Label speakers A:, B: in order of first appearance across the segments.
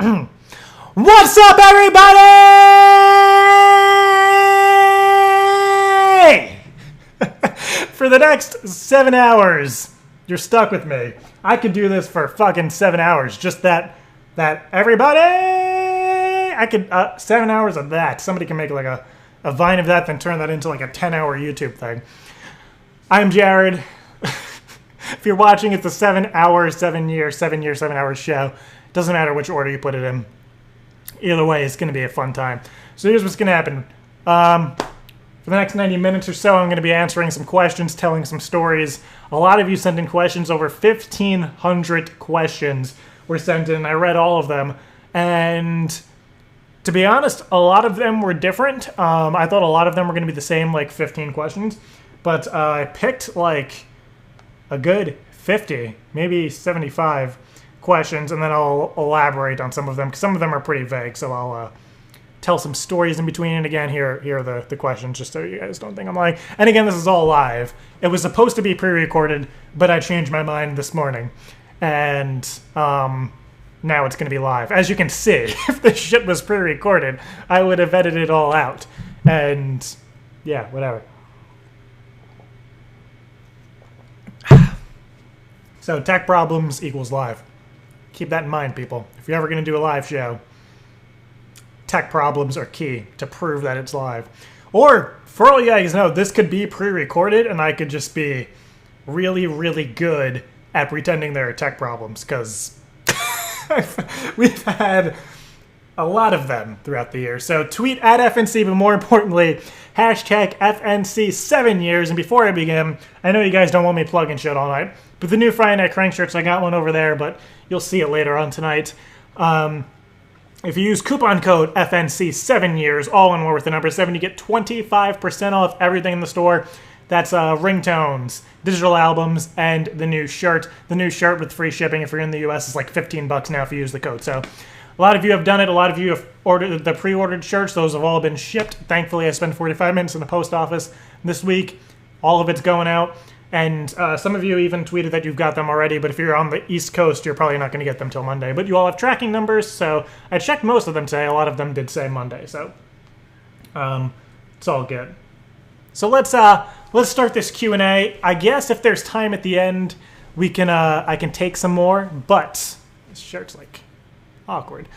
A: What's up, everybody? For the next 7 hours, you're stuck with me. I could do this for fucking 7 hours. Just that everybody. I could 7 hours of that. Somebody can make like a Vine of that, then turn that into like a 10-hour YouTube thing. I'm Jared. If you're watching, it's a 7 hour, 7 hour show. Doesn't matter which order you put it in. Either way, it's going to be a fun time. So here's what's going to happen. For the next 90 minutes or so, I'm going to be answering some questions, telling some stories. A lot of you sent in questions. Over 1,500 questions were sent in. I read all of them. And to be honest, a lot of them were different. I thought a lot of them were going to be the same, like 15 questions. But I picked like a good 50, maybe 75 questions, and then I'll elaborate on some of them, because some of them are pretty vague, so I'll tell some stories in between. And again, here are the questions, just so you guys don't think I'm lying. And again, this is all live. It was supposed to be pre-recorded, but I changed my mind this morning, and now it's going to be live. As you can see, if this shit was pre-recorded, I would have edited it all out, and yeah, whatever. So tech problems equals live. Keep that in mind, people. If you're ever going to do a live show, tech problems are key to prove that it's live. Or, for all you guys know, this could be pre-recorded, and I could just be really, really good at pretending there are tech problems, because we've had a lot of them throughout the year. So tweet at FNC, but more importantly, hashtag FNC 7 years. And before I begin, I know you guys don't want me plugging shit all night, but the new Friday Night Crank shirts, I got one over there, but you'll see it later on tonight. If you use coupon code FNC 7 years, all in one with the number 7, you get 25% off everything in the store. That's ringtones, digital albums, and the new shirt. The new shirt with free shipping if you're in the US is like $15 now if you use the code. So a lot of you have done it. A lot of you have ordered the pre-ordered shirts. Those have all been shipped. Thankfully, I spent 45 minutes in the post office this week. All of it's going out. And some of you even tweeted that you've got them already. But if you're on the East Coast, you're probably not going to get them till Monday. But you all have tracking numbers. So I checked most of them today. A lot of them did say Monday. So it's all good. So let's start this Q&A. I guess if there's time at the end, we can I can take some more. But this shirt's like awkward.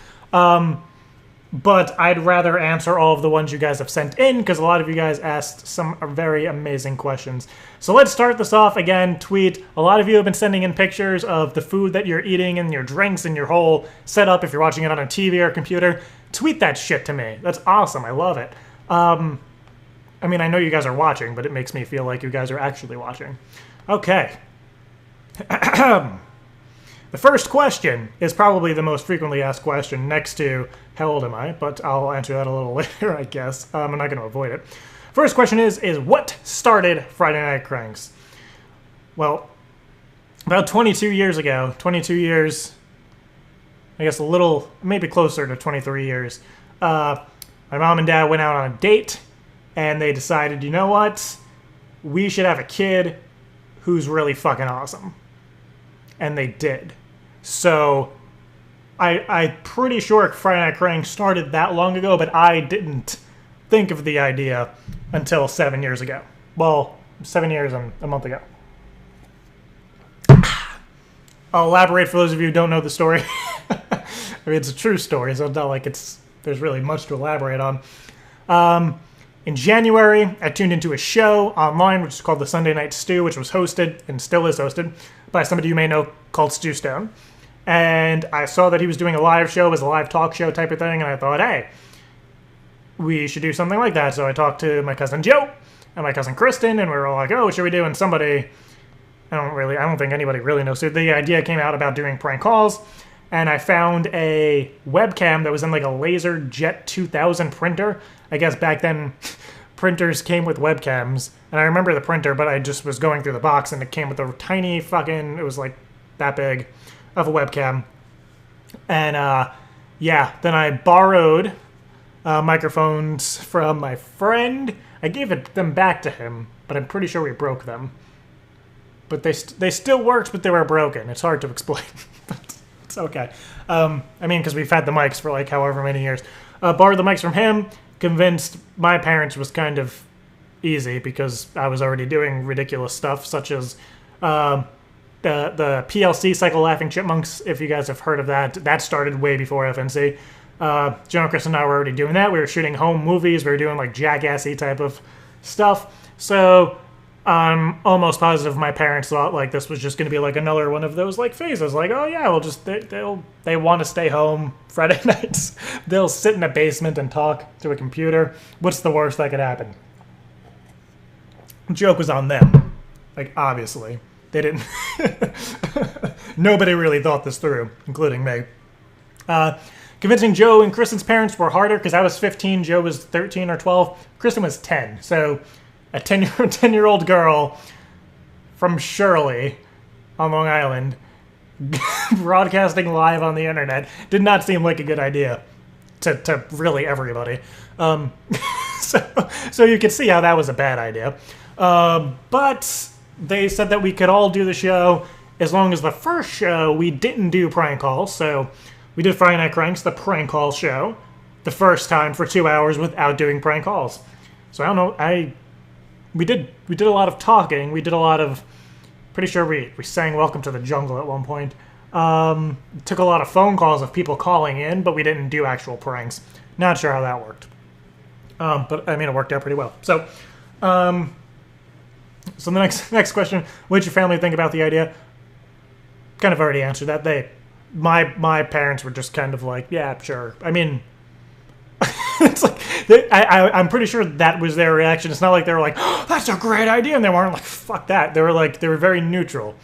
A: But I'd rather answer all of the ones you guys have sent in, because a lot of you guys asked some very amazing questions. So let's start this off. Again, tweet. A lot of you have been sending in pictures of the food that you're eating and your drinks and your whole setup if you're watching it on a TV or a computer. Tweet that shit to me. That's awesome. I love it. I mean, I know you guys are watching, but it makes me feel like you guys are actually watching. Okay. The first question is probably the most frequently asked question next to, how old am I? But I'll answer that a little later, I guess. I'm not going to avoid it. First question is what started Friday Night Cranks? Well, about 22 years ago, 22 years, I guess a little, maybe closer to 23 years, my mom and dad went out on a date, and they decided, you know what? We should have a kid who's really fucking awesome. And they did. So I'm pretty sure Friday Night Cranks started that long ago, but I didn't think of the idea until 7 years ago. Well, 7 years and a month ago. I'll elaborate for those of you who don't know the story. I mean, it's a true story, so it's not like there's really much to elaborate on. In January, I tuned into a show online, which is called The Sunday Night Stew, which was hosted, and still is hosted, by somebody you may know called Stu Stone. And I saw that he was doing a live show, as a live talk show type of thing, and I thought, hey, we should do something like that. So I talked to my cousin Joe and my cousin Kristen, and we were all like, oh, what should we do? And somebody, I don't think anybody really knows. So the idea came out about doing prank calls, and I found a webcam that was in like a laser jet 2000 printer. I guess back then printers came with webcams, and I remember the printer, but I just was going through the box, and it came with a tiny fucking, it was like that big of a webcam. And yeah, then I borrowed microphones from my friend. I gave them back to him, but I'm pretty sure we broke them. But they still worked, but they were broken. It's hard to explain. It's okay. I mean, because we've had the mics for like however many years. Borrowed the mics from him. Convinced my parents was kind of easy because I was already doing ridiculous stuff, such as the PLC Cycle Laughing Chipmunks. If you guys have heard of that, that started way before FNC. Joe and Chris and I were already doing that. We were shooting home movies. We were doing like jackassy type of stuff. So I'm almost positive my parents thought like this was just going to be like another one of those like phases. Like, oh yeah, we'll just they want to stay home Friday nights. They'll sit in a basement and talk to a computer. What's the worst that could happen? Joke was on them. Like, obviously. They didn't... Nobody really thought this through, including me. Convincing Joe and Kristen's parents were harder because I was 15, Joe was 13 or 12. Kristen was 10. So a 10-year-old girl from Shirley on Long Island broadcasting live on the internet did not seem like a good idea to really everybody. So you can see how that was a bad idea. But they said that we could all do the show as long as the first show we didn't do prank calls. So we did Friday Night Cranks, the prank call show, the first time for 2 hours without doing prank calls. So I don't know. We did a lot of talking. We did a lot of. Pretty sure we sang "Welcome to the Jungle" at one point. Took a lot of phone calls of people calling in, but we didn't do actual pranks. Not sure how that worked. But I mean, it worked out pretty well. So. So the next question, what did your family think about the idea? Kind of already answered that. My parents were just kind of like, yeah, sure. I mean, it's like I'm pretty sure that was their reaction. It's not like they were like, oh, that's a great idea, and they weren't like, fuck that. They were very neutral.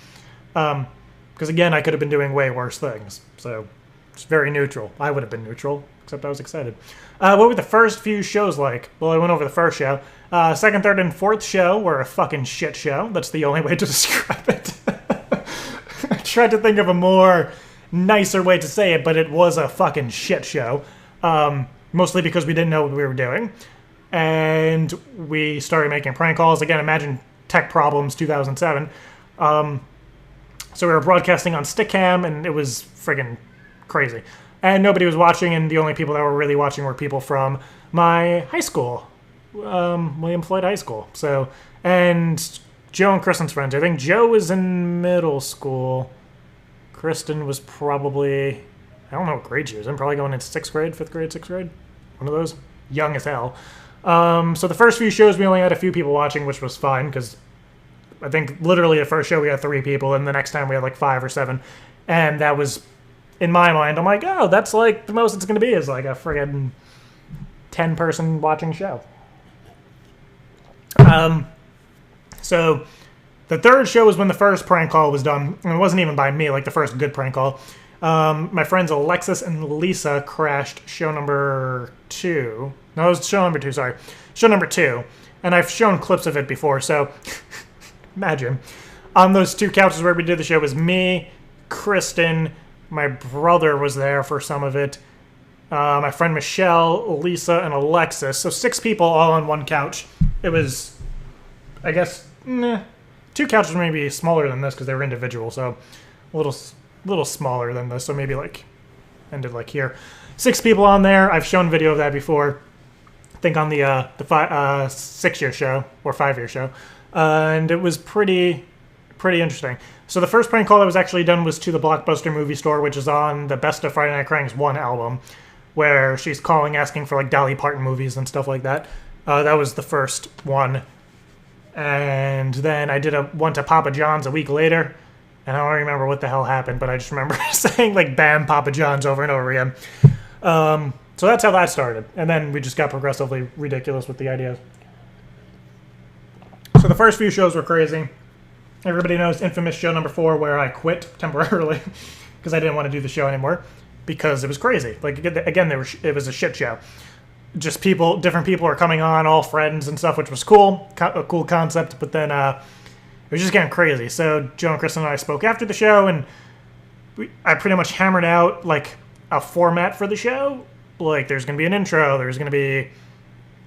A: Because again, I could have been doing way worse things. So it's very neutral. I would have been neutral, except I was excited. What were the first few shows like? Well, I went over the first show. Second, third, and fourth show were a fucking shit show. That's the only way to describe it. I tried to think of a more nicer way to say it, but it was a fucking shit show. Mostly because we didn't know what we were doing. And we started making prank calls. Again, imagine Tech Problems 2007. So we were broadcasting on Stickcam, and it was friggin' crazy. And nobody was watching, and the only people that were really watching were people from my high school. William Floyd High School. So, and Joe and Kristen's friends. I think Joe was in middle school. Kristen was probably, I don't know what grade she was in, probably going into 6th grade, 5th grade, 6th grade. One of those. Young as hell. So the first few shows we only had a few people watching, which was fine, because I think literally the first show we had 3 people, and the next time we had like 5 or 7. And that was, in my mind, I'm like, oh, that's like the most it's going to be is like a friggin' 10-person watching show. So the third show was when the first prank call was done, and it wasn't even by me, like the first good prank call. My friends Alexis and Lisa crashed show number 2. No, it was show number 2, sorry. Show number 2. And I've shown clips of it before, so imagine. On those 2 couches where we did the show was me, Kristen, my brother was there for some of it, my friend Michelle, Lisa, and Alexis. So 6 people all on one couch. It was, I guess, 2 couches maybe smaller than this because they were individual, so a little smaller than this. So maybe like ended like here. 6 people on there. I've shown video of that before. I think on the 6-year show or 5-year show, and it was pretty interesting. So the first prank call that was actually done was to the Blockbuster movie store, which is on the Best of Friday Night Cranks 1 album, where she's calling asking for like Dolly Parton movies and stuff like that. That was the first one. And then I did one to Papa John's a week later, and I don't remember what the hell happened, but I just remember saying like "Bam, Papa John's" over and over again. So that's how that started, and then we just got progressively ridiculous with the ideas. So the first few shows were crazy. Everybody knows infamous show number 4 where I quit temporarily because I didn't want to do the show anymore because it was crazy. Like again, it was a shit show. Just different people are coming on, all friends and stuff, which was cool, a cool concept. But then it was just getting crazy. So Joe and Kristen and I spoke after the show, and I pretty much hammered out like a format for the show. Like there's gonna be an intro, there's gonna be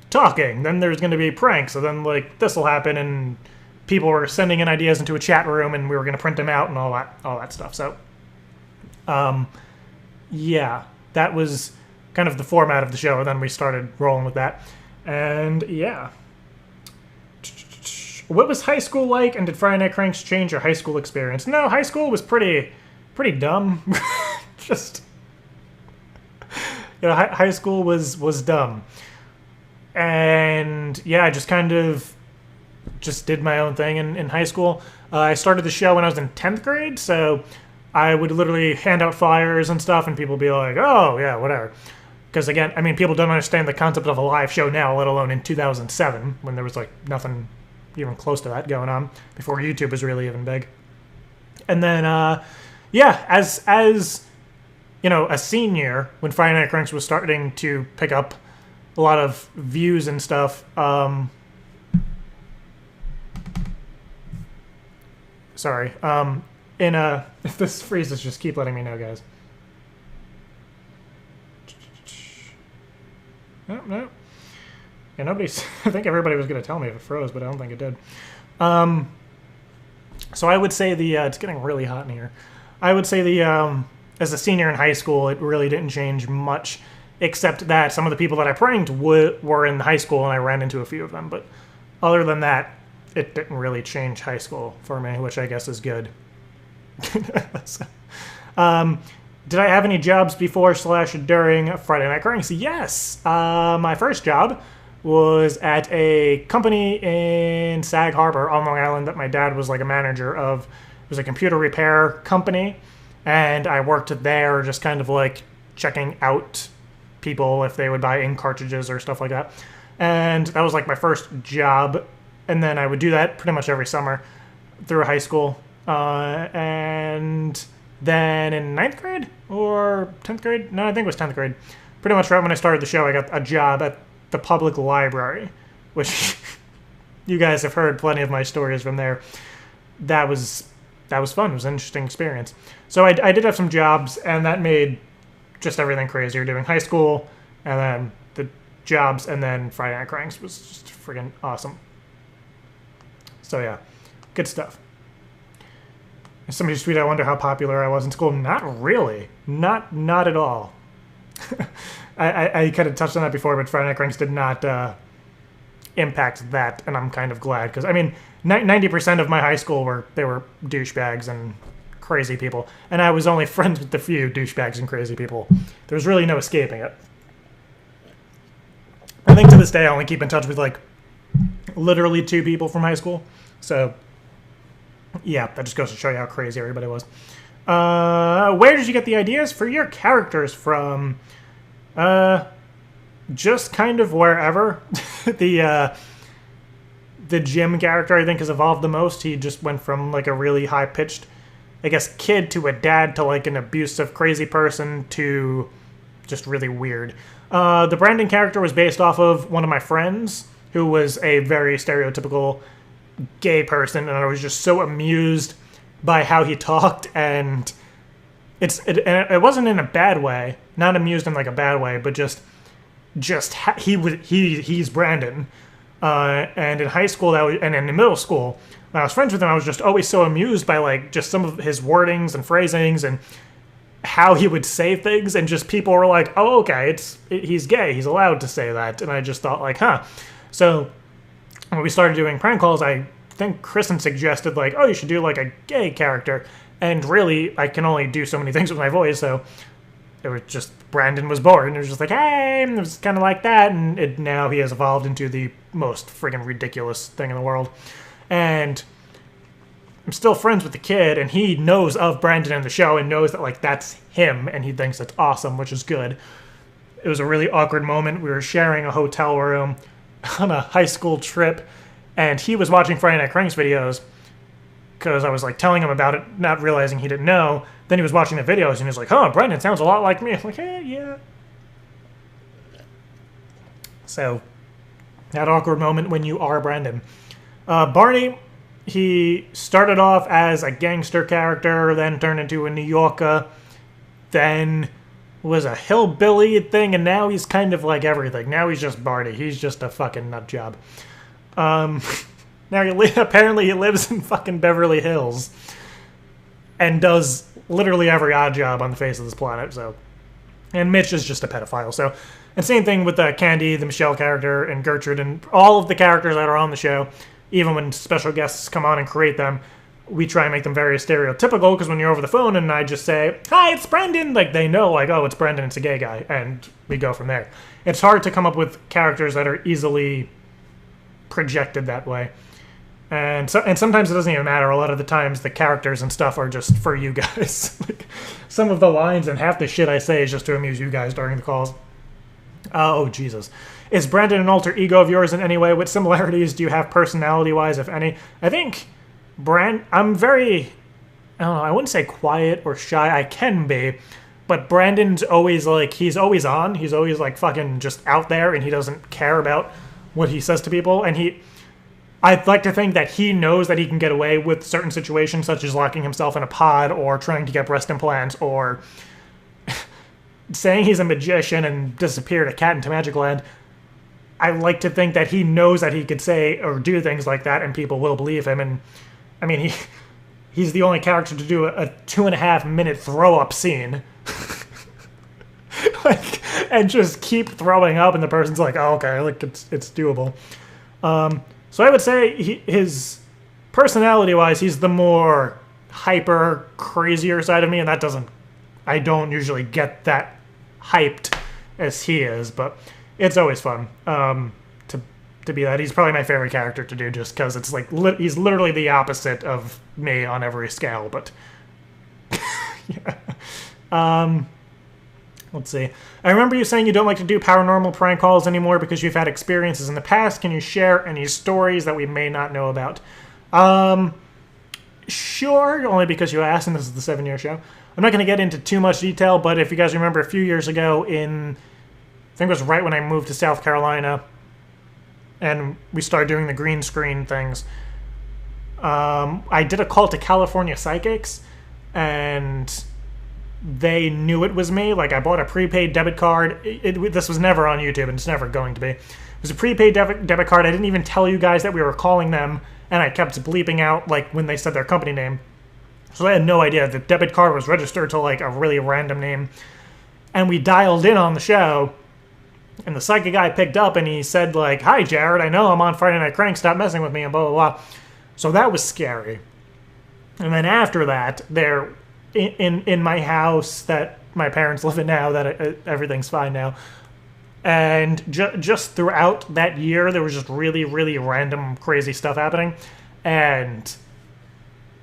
A: talking, then there's gonna be pranks, so then like this will happen, and people were sending in ideas into a chat room, and we were gonna print them out and all that stuff. So Yeah, that was kind of the format of the show, and then we started rolling with that. And yeah. What was high school like, and did Friday Night Cranks change your high school experience? No, high school was pretty dumb. Just, high school was dumb. And yeah, I just kind of just did my own thing in high school. I started the show when I was in 10th grade, so I would literally hand out flyers and stuff, and people would be like, oh, yeah, whatever. Because, again, I mean, people don't understand the concept of a live show now, let alone in 2007, when there was, like, nothing even close to that going on, before YouTube was really even big. And then, yeah, as a senior, when Friday Night Cranks was starting to pick up a lot of views and stuff, sorry, if this freezes, just keep letting me know, guys. No. Yeah, nobody's. I think everybody was going to tell me if it froze, but I don't think it did. So I would say it's getting really hot in here. I would say as a senior in high school, it really didn't change much, except that some of the people that I pranked were in high school, and I ran into a few of them. But other than that, it didn't really change high school for me, which I guess is good. Did I have any jobs before / during Friday Night Cranks? Yes. My first job was at a company in Sag Harbor on Long Island that my dad was like a manager of. It was a computer repair company, and I worked there just kind of like checking out people if they would buy ink cartridges or stuff like that. And that was like my first job, and then I would do that pretty much every summer through high school. And then in 9th grade or 10th grade? No, I think it was 10th grade. Pretty much right when I started the show, I got a job at the public library, which you guys have heard plenty of my stories from there. That was fun. It was an interesting experience. So I did have some jobs, and that made just everything crazier. Doing high school, and then the jobs, and then Friday Night Cranks was just friggin' awesome. So yeah, good stuff. Somebody tweeted, I wonder how popular I was in school. Not really. Not at all. I kind of touched on that before, but Friday Night Cranks did not impact that, and I'm kind of glad. Because, I mean, 90% of my high school were douchebags and crazy people. And I was only friends with the few douchebags and crazy people. There was really no escaping it. I think to this day I only keep in touch with, like, literally 2 people from high school. So, yeah, that just goes to show you how crazy everybody was. Where did you get the ideas for your characters from? Just kind of wherever. The Jim character, I think, has evolved the most. He just went from, like, a really high-pitched, I guess, kid to a dad to, like, an abusive, crazy person to just really weird. The Brandon character was based off of one of my friends who was a very stereotypical gay person, and I was just so amused by how he talked, and it wasn't in a bad way, not amused in like a bad way, but just he's Brandon, and in high school and in middle school when I was friends with him, I was just always so amused by like just some of his wordings and phrasings and how he would say things, and just people were like, oh, okay, he's gay, he's allowed to say that, and I just thought like, huh. So when we started doing prank calls, I think Kristen suggested, like, oh, you should do, like, a gay character. And really, I can only do so many things with my voice, so it was just, Brandon was born. It was just like, hey, and it was kind of like that, and now he has evolved into the most friggin' ridiculous thing in the world. And I'm still friends with the kid, and he knows of Brandon in the show and knows that, like, that's him, and he thinks it's awesome, which is good. It was a really awkward moment. We were sharing a hotel room on a high school trip, and he was watching Friday Night Cranks videos because I was like telling him about it, not realizing he didn't know. Then he was watching the videos, and he was like, huh, Brendan sounds a lot like me. I'm like, hey, yeah. So, that awkward moment when you are Brendan. Barney, he started off as a gangster character, then turned into a New Yorker, then was a hillbilly thing, and now he's kind of like everything. Now he's just Barney. He's just a fucking nut job. Now apparently he lives in fucking Beverly Hills. and does literally every odd job on the face of this planet. So, and Mitch is just a pedophile. So, and same thing with Candy, the Michelle character, and Gertrude, and all of the characters that are on the show. Even when special guests come on and create them, we try and make them very stereotypical, because when you're over the phone and I just say, "Hi, it's Brendan," like, they know, like, oh, it's Brendan, it's a gay guy, and we go from there. It's hard to come up with characters that are easily projected that way. And sometimes it doesn't even matter. A lot of the times the characters and stuff are just for you guys. Like, some of the lines and half the shit I say is just to amuse you guys during the calls. Oh, Jesus. Is Brandon an alter ego of yours in any way? What similarities do you have personality-wise, if any? I think I'm very, I don't know, I wouldn't say quiet or shy. I can be. But Brandon's always, like, he's always on. He's always, like, fucking just out there, and he doesn't care about what he says to people. And I'd like to think that he knows that he can get away with certain situations, such as locking himself in a pod or trying to get breast implants or saying he's a magician and disappeared a cat into Magic Land. I like to think that he knows that he could say or do things like that and people will believe him. And, I mean, he's the only character to do a 2.5-minute throw-up scene. Like, and just keep throwing up, and the person's like, oh, okay, like, it's doable. So I would say his personality-wise, he's the more hyper, crazier side of me, and I don't usually get that hyped as he is, but it's always fun to be that. He's probably my favorite character to do, just because it's like, he's literally the opposite of me on every scale, but yeah. Let's see. I remember you saying you don't like to do paranormal prank calls anymore because you've had experiences in the past. Can you share any stories that we may not know about? Sure, only because you asked, and this is the 7-year show. I'm not going to get into too much detail, but if you guys remember a few years ago I think it was right when I moved to South Carolina, and we started doing the green screen things, I did a call to California Psychics, and they knew it was me. Like, I bought a prepaid debit card. This was never on YouTube, and it's never going to be. It was a prepaid debit card. I didn't even tell you guys that we were calling them, and I kept bleeping out, like, when they said their company name. So I had no idea. The debit card was registered to, like, a really random name. And we dialed in on the show, and the psychic guy picked up, and he said, like, "Hi, Jared, I know I'm on Friday Night Crank. Stop messing with me," and blah, blah, blah. So that was scary. And then after that, in my house that my parents live in now, that everything's fine now. And just throughout that year, there was just really, really random, crazy stuff happening. And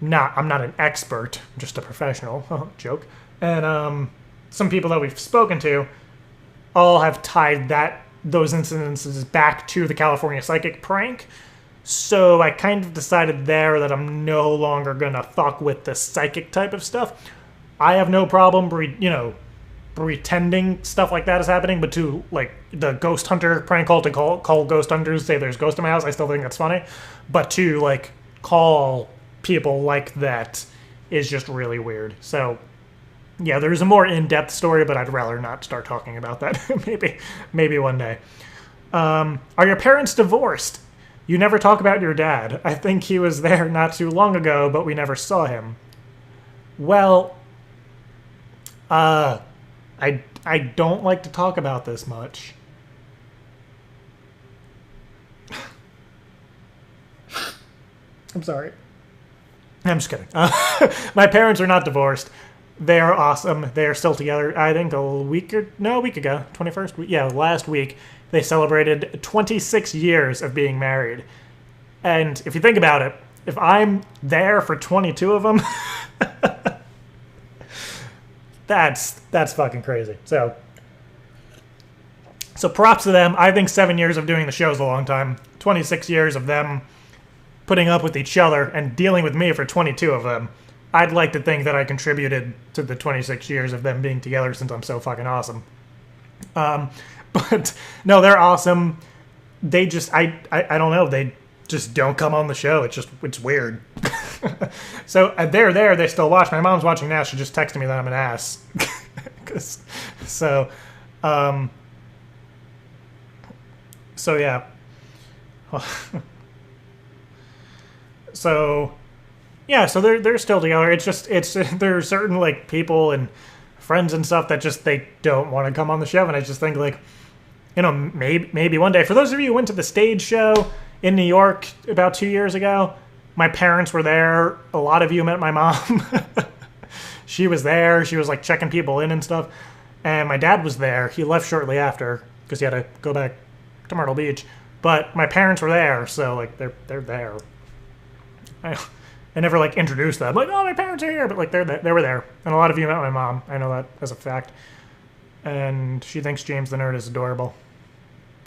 A: I'm not an expert, I'm just a professional. Joke. And some people that we've spoken to all have tied those incidences back to the California Psychic prank. So I kind of decided there that I'm no longer going to fuck with the psychic type of stuff. I have no problem, pretending stuff like that is happening, but to, like, the ghost hunter prank call to call ghost hunters, say there's ghost in my house, I still think that's funny. But to, like, call people like that is just really weird. So, yeah, there's a more in-depth story, but I'd rather not start talking about that. maybe one day. Are your parents divorced? You never talk about your dad. I think he was there not too long ago, but we never saw him. Well, I don't like to talk about this much. I'm sorry. I'm just kidding. My parents are not divorced. They are awesome. They are still together. I think a week ago, 21st, yeah, last week, they celebrated 26 years of being married. And if you think about it, if I'm there for 22 of them, that's fucking crazy. So props to them. I think 7 years of doing the show is a long time. 26 years of them putting up with each other and dealing with me for 22 of them. I'd like to think that I contributed to the 26 years of them being together, since I'm so fucking awesome. But no, they're awesome. They just, I don't know. They just don't come on the show. It's weird. So they're there. They still watch. My mom's watching now. She just texted me that I'm an ass. So yeah. So Yeah, so they're still together. It's just there are certain like people and friends and stuff that just they don't want to come on the show, and I just think like, you know, maybe one day. For those of you who went to the stage show in New York about 2 years ago, my parents were there. A lot of you met my mom. She was there. She was like checking people in and stuff. And my dad was there. He left shortly after because he had to go back to Myrtle Beach. But my parents were there, so like they're there. I never like introduced them. Like, oh, my parents are here, but like they were there. And a lot of you met my mom. I know that as a fact. And she thinks James the Nerd is adorable.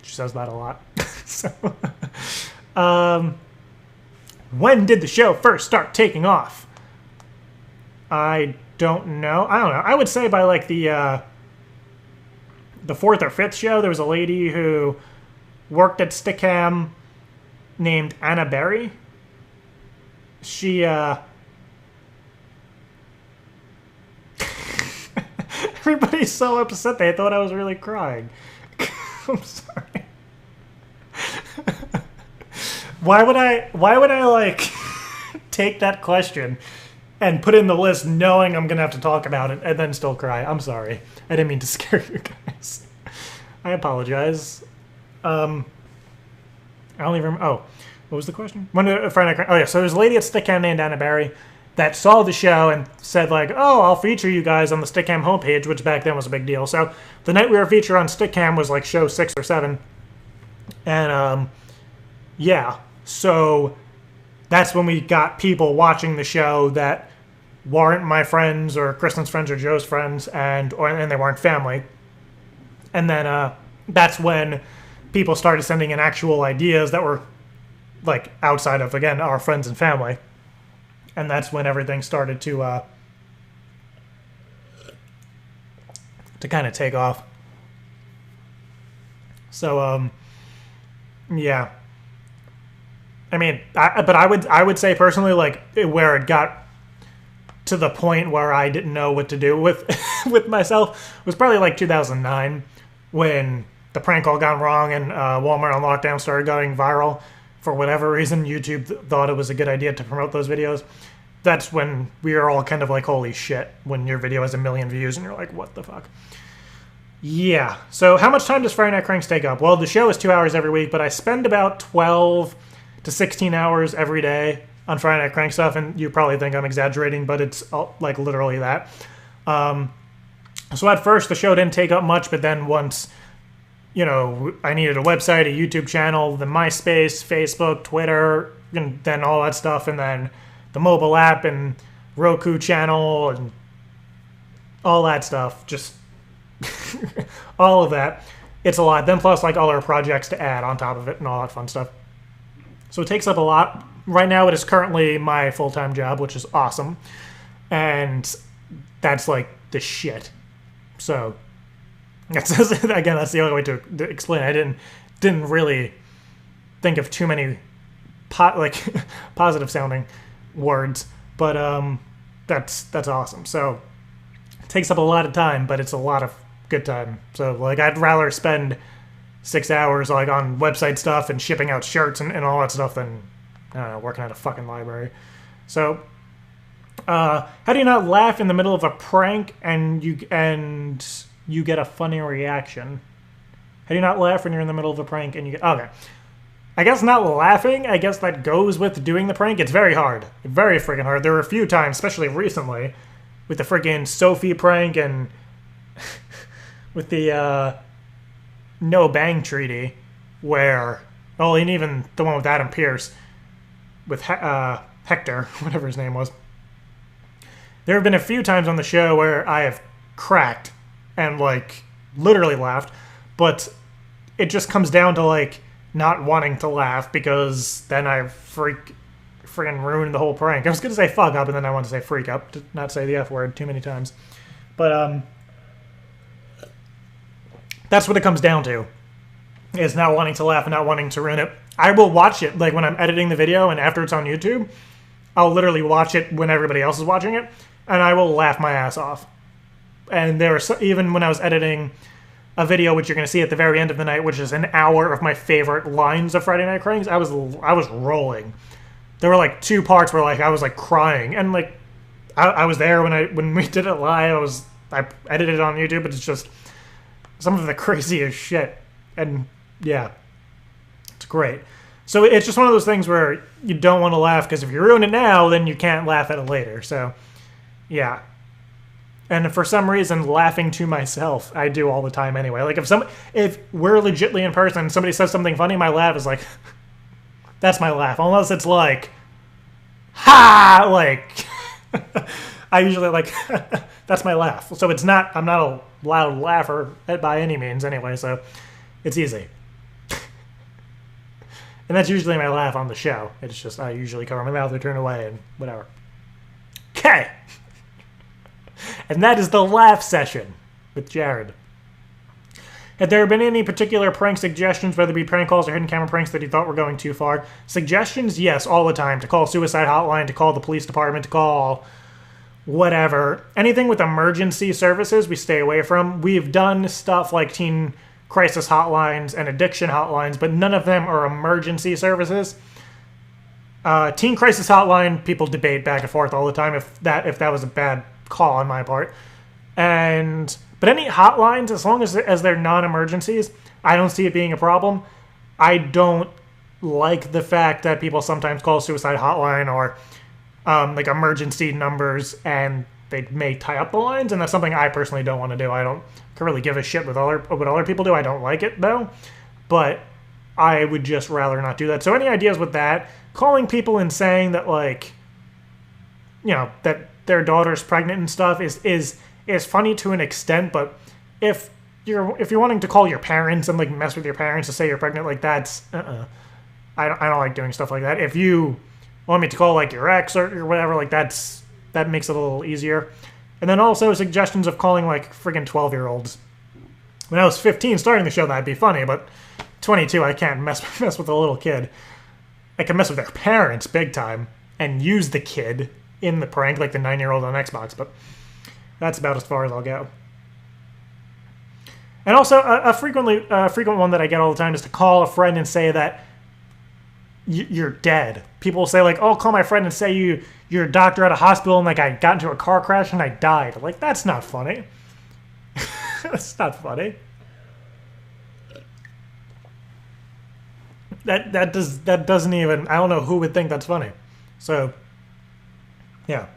A: She says that a lot. So, when did the show first start taking off? I don't know. I would say by like the fourth or fifth show, there was a lady who worked at Stickam named Anna Berry. She, everybody's so upset they thought I was really crying. I'm sorry. Why would I like take that question and put it in the list knowing I'm gonna have to talk about it and then still cry? I'm sorry. I didn't mean to scare you guys. I apologize. I don't even remember. Oh, what was the question? When did Friday Night Crank? Oh yeah, so there's a lady at Stickam named Anna Berry that saw the show and said like, oh, I'll feature you guys on the Stickam homepage, which back then was a big deal. So the night we were featured on Stickam was like show 6 or 7. And yeah, so that's when we got people watching the show that weren't my friends or Kristen's friends or Joe's friends, and they weren't family. And then that's when people started sending in actual ideas that were like outside of, again, our friends and family. And that's when everything started to kind of take off. So yeah. I mean, I would say personally, like where it got to the point where I didn't know what to do with with myself was probably like 2009 when the prank call gone wrong and Walmart on lockdown started going viral. For whatever reason, YouTube thought it was a good idea to promote those videos. That's when we were all kind of like, holy shit, when your video has 1 million views and you're like, what the fuck? Yeah. So how much time does Friday Night Cranks take up? Well, the show is 2 hours every week, but I spend about 12 to 16 hours every day on Friday Night Crank stuff, and you probably think I'm exaggerating, but it's like literally that. So at first, the show didn't take up much, but then once, you know, I needed a website, a YouTube channel, the MySpace, Facebook, Twitter, and then all that stuff, and then the mobile app and Roku channel and all that stuff, just all of that. It's a lot. Then plus like other projects to add on top of it and all that fun stuff. So it takes up a lot. Right now it is currently my full-time job, which is awesome. And that's like the shit. So again, that's the only way to explain it. I didn't really think of too many positive sounding words, but that's awesome. So it takes up a lot of time, but it's a lot of good time. So like I'd rather spend 6 hours like on website stuff and shipping out shirts and all that stuff than, I don't know, working at a fucking library. So how do you not laugh in the middle of a prank and you get a funny reaction? How do you not laugh when you're in the middle of a prank and you get... Okay. I guess not laughing, I guess that goes with doing the prank. It's very hard. Very freaking hard. There were a few times, especially recently, with the freaking Sophie prank and with the No Bang Treaty, where... Oh, and even the one with Adam Pearce, with Hector, whatever his name was. There have been a few times on the show where I have cracked and, like, literally laughed, but it just comes down to, like, not wanting to laugh because then I freaking ruined the whole prank. I was going to say fuck up, and then I wanted to say freak up, to not say the F word too many times. But, that's what it comes down to, is not wanting to laugh and not wanting to ruin it. I will watch it, like, when I'm editing the video and after it's on YouTube, I'll literally watch it when everybody else is watching it, and I will laugh my ass off. And there was, even when I was editing a video, which you're going to see at the very end of the night, which is an hour of my favorite lines of Friday Night Cranks, I was rolling. there were like 2 parts where like I was like crying, and like I was there when we did it live. I edited it on YouTube, but it's just some of the craziest shit, and yeah, it's great. So it's just one of those things where you don't want to laugh, because if you ruin it now, then you can't laugh at it later. So yeah. And for some reason, laughing to myself, I do all the time anyway. Like if we're legitly in person and somebody says something funny, my laugh is like, that's my laugh. Unless it's like, ha! Like, I usually like, that's my laugh. So I'm not a loud laugher by any means anyway, so it's easy. And that's usually my laugh on the show. It's just, I usually cover my mouth or turn away and whatever. Okay! And that is the laugh session with Jared. Have there been any particular prank suggestions, whether it be prank calls or hidden camera pranks, that you thought were going too far? Suggestions? Yes, all the time. To call a suicide hotline, to call the police department, to call whatever. Anything with emergency services, we stay away from. We've done stuff like teen crisis hotlines and addiction hotlines, but none of them are emergency services. Teen crisis hotline, people debate back and forth all the time if that was a bad call on my part. But any hotlines, as long as they're non-emergencies, I don't see it being a problem. I don't like the fact that people sometimes call suicide hotline or like emergency numbers, and they may tie up the lines, and that's something I personally don't want to do. I don't really give a shit what other people do. I don't like it though, but I would just rather not do that. So any ideas with that? Calling people and saying that, like, you know, that their daughter's pregnant and stuff is funny to an extent, but if you're wanting to call your parents and like mess with your parents to say you're pregnant, like that's I don't like doing stuff like that. If you want me to call like your ex or whatever, like that makes it a little easier. And then also suggestions of calling like friggin' 12-year-olds. When I was 15 starting the show, that'd be funny, but 22, I can't mess with a little kid. I can mess with their parents big time and use the kid in the prank, like the 9-year-old on Xbox, but that's about as far as I'll go. And also, a frequent one that I get all the time is to call a friend and say that you're dead. People say like, "Oh, call my friend and say you're a doctor at a hospital and like I got into a car crash and I died." Like, that's not funny. That's not funny. That doesn't even, I don't know who would think that's funny. So yeah.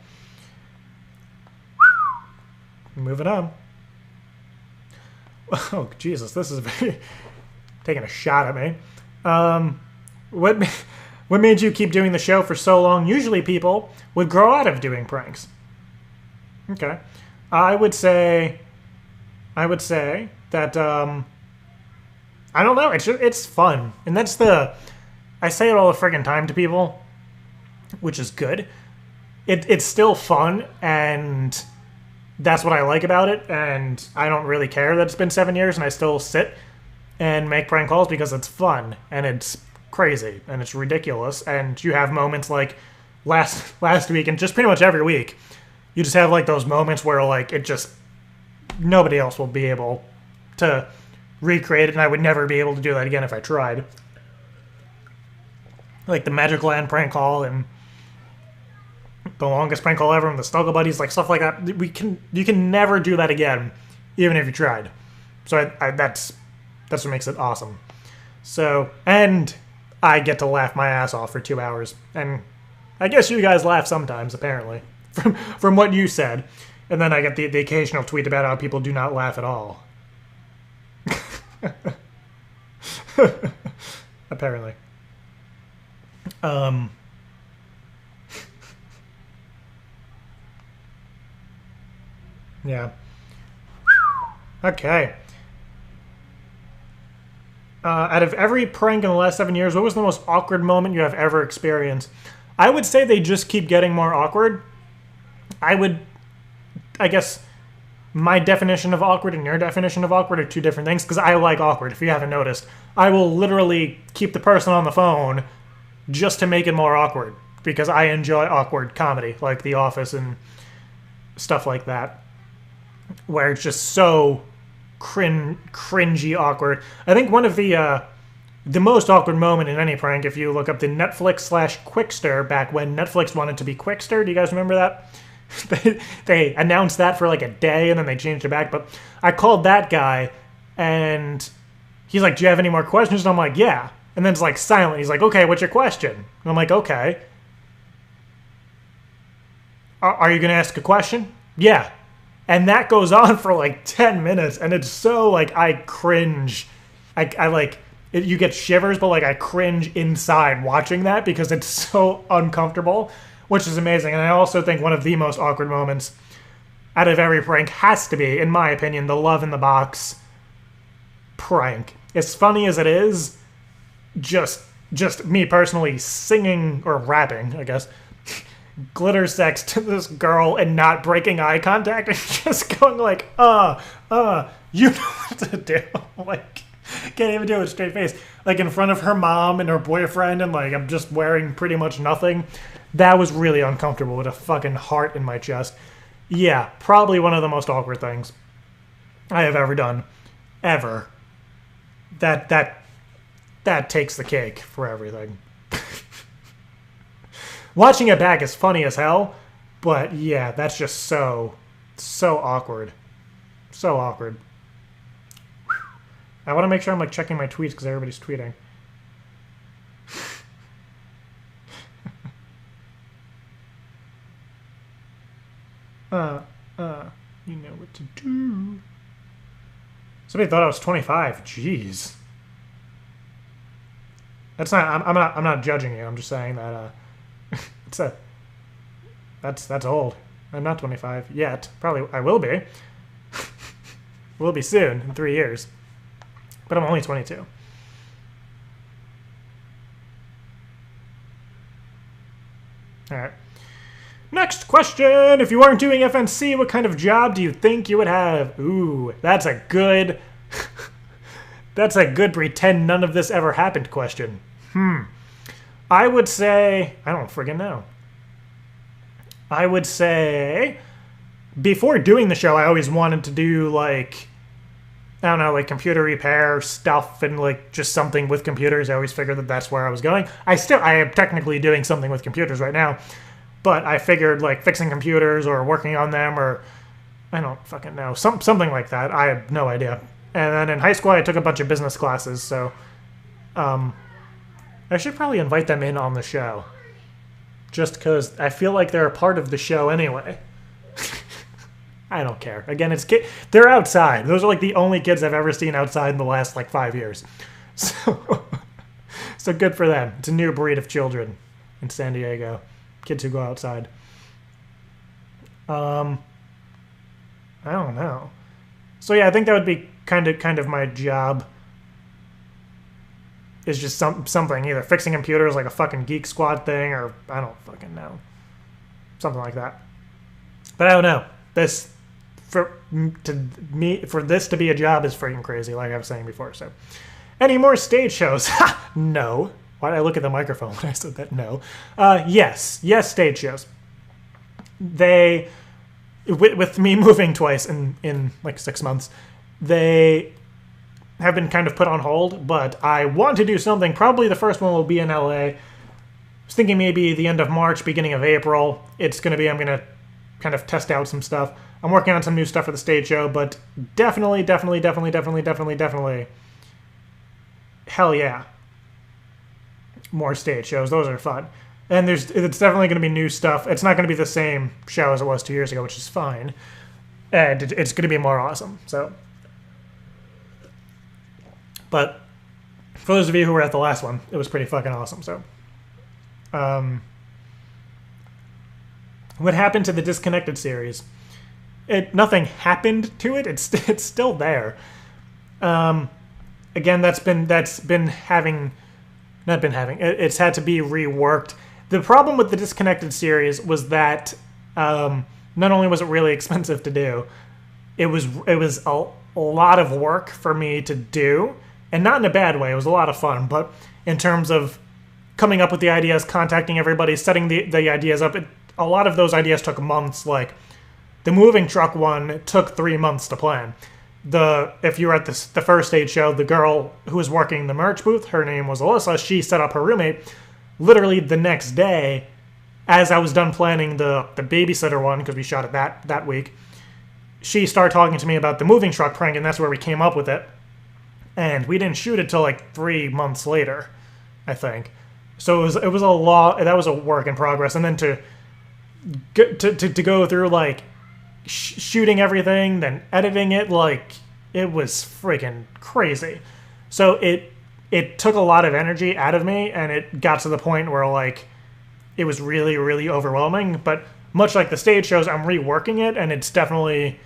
A: Moving on. Oh, Jesus, this is very taking a shot at me. What made you keep doing the show for so long? Usually people would grow out of doing pranks. Okay. I would say that, I don't know, it's fun. And I say it all the friggin' time to people, which is good. It's still fun, and that's what I like about it, and I don't really care that it's been 7 years and I still sit and make prank calls because it's fun, and it's crazy, and it's ridiculous, and you have moments like last week, and just pretty much every week, you just have like those moments where like nobody else will be able to recreate it, and I would never be able to do that again if I tried. Like the Magic Land prank call and the longest prank call ever, and the Snuggle Buddies, like stuff like that. You can never do that again, even if you tried. So that's what makes it awesome. So, and I get to laugh my ass off for 2 hours, and I guess you guys laugh sometimes, apparently, from what you said. And then I get the occasional tweet about how people do not laugh at all. Apparently. Yeah. Okay. Out of every prank in the last 7 years, what was the most awkward moment you have ever experienced? I would say they just keep getting more awkward. I guess my definition of awkward and your definition of awkward are two different things, because I like awkward, if you haven't noticed. I will literally keep the person on the phone just to make it more awkward, because I enjoy awkward comedy, like The Office and stuff like that, where it's just so cringy awkward. I think one of the the most awkward moment in any prank, if you look up the Netflix/Quickster, back when Netflix wanted to be Quickster. Do you guys remember that? They announced that for like a day and then they changed it back. But I called that guy and he's like, do you have any more questions? And I'm like, yeah. And then it's like silent. He's like, okay, what's your question? And I'm like, okay. Are you going to ask a question? Yeah. And that goes on for like 10 minutes. And it's so like, I cringe. I like, you get shivers, but like I cringe inside watching that because it's so uncomfortable, which is amazing. And I also think one of the most awkward moments out of every prank has to be, in my opinion, the Love in the Box prank. As funny as it is, just me personally singing or rapping, I guess, glitter sex to this girl and not breaking eye contact and just going like, you know what to do. Like, can't even do it with a straight face. Like in front of her mom and her boyfriend and like I'm just wearing pretty much nothing. That was really uncomfortable with a fucking heart in my chest. Yeah, probably one of the most awkward things I have ever done. Ever. That takes the cake for everything. Watching it back is funny as hell, but yeah, that's just so awkward. So awkward. I want to make sure I'm like checking my tweets because everybody's tweeting. You know what to do. Somebody thought I was 25. Jeez. That's not. I'm not judging you. I'm just saying that. That's old. I'm not 25 yet. Probably I will be. Will be soon in 3 years. But I'm only 22. All right. Next question. If you weren't doing FNC, what kind of job do you think you would have? Ooh, that's a good pretend none of this ever happened question. I would say, I don't friggin' know. I would say, before doing the show, I always wanted to do like, I don't know, like computer repair stuff and like just something with computers. I always figured that that's where I was going. I am technically doing something with computers right now, but I figured like fixing computers or working on them or I don't fucking know, something like that. I have no idea. And then in high school, I took a bunch of business classes, so I should probably invite them in on the show. Just because I feel like they're a part of the show anyway. I don't care. Again, they're outside. Those are like the only kids I've ever seen outside in the last like 5 years. So good for them. It's a new breed of children in San Diego. Kids who go outside. I don't know. So yeah, I think that would be kind of my job. Is just something, either fixing computers like a fucking Geek Squad thing, or I don't fucking know. Something like that. But I don't know. For this to be a job is freaking crazy, like I was saying before. So, any more stage shows? No. Why did I look at the microphone when I said that? No. Yes, stage shows. With me moving twice in like 6 months, they have been kind of put on hold, but I want to do something. Probably the first one will be in LA. I was thinking maybe the end of March, beginning of April. I'm going to kind of test out some stuff. I'm working on some new stuff for the stage show, but definitely, hell yeah. More stage shows. Those are fun. And it's definitely going to be new stuff. It's not going to be the same show as it was 2 years ago, which is fine. And it's going to be more awesome. So, but for those of you who were at the last one, it was pretty fucking awesome. So, what happened to the Disconnected series? Nothing happened to it. It's still there. Again, it's had to be reworked. The problem with the Disconnected series was that not only was it really expensive to do, it was a lot of work for me to do, and not in a bad way. It was a lot of fun, but in terms of coming up with the ideas, contacting everybody, setting the ideas up, a lot of those ideas took months. Like the moving truck one took 3 months to plan. if you were at the first stage show, the girl who was working the merch booth, her name was Alyssa, she set up her roommate literally the next day as I was done planning the babysitter one, because we shot it that week. She started talking to me about the moving truck prank, and that's where we came up with it. And we didn't shoot it till like 3 months later, I think. So it was a lot. That was a work in progress. And then to go through like shooting everything, then editing it, like it was freaking crazy. So it took a lot of energy out of me, and it got to the point where like it was really, really overwhelming. But much like the stage shows, I'm reworking it, and it's definitely,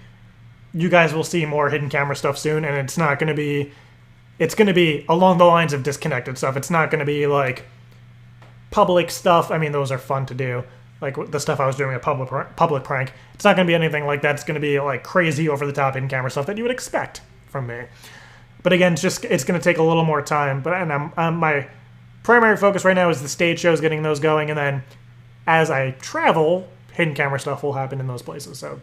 A: you guys will see more hidden camera stuff soon, and it's not going to be, it's going to be along the lines of disconnected stuff. It's not going to be like public stuff. I mean, those are fun to do. Like the stuff I was doing at public prank. It's not going to be anything like that. It's going to be like crazy over the top hidden camera stuff that you would expect from me. But again, it's going to take a little more time. But I'm my primary focus right now is the stage shows, getting those going, and then as I travel, hidden camera stuff will happen in those places. So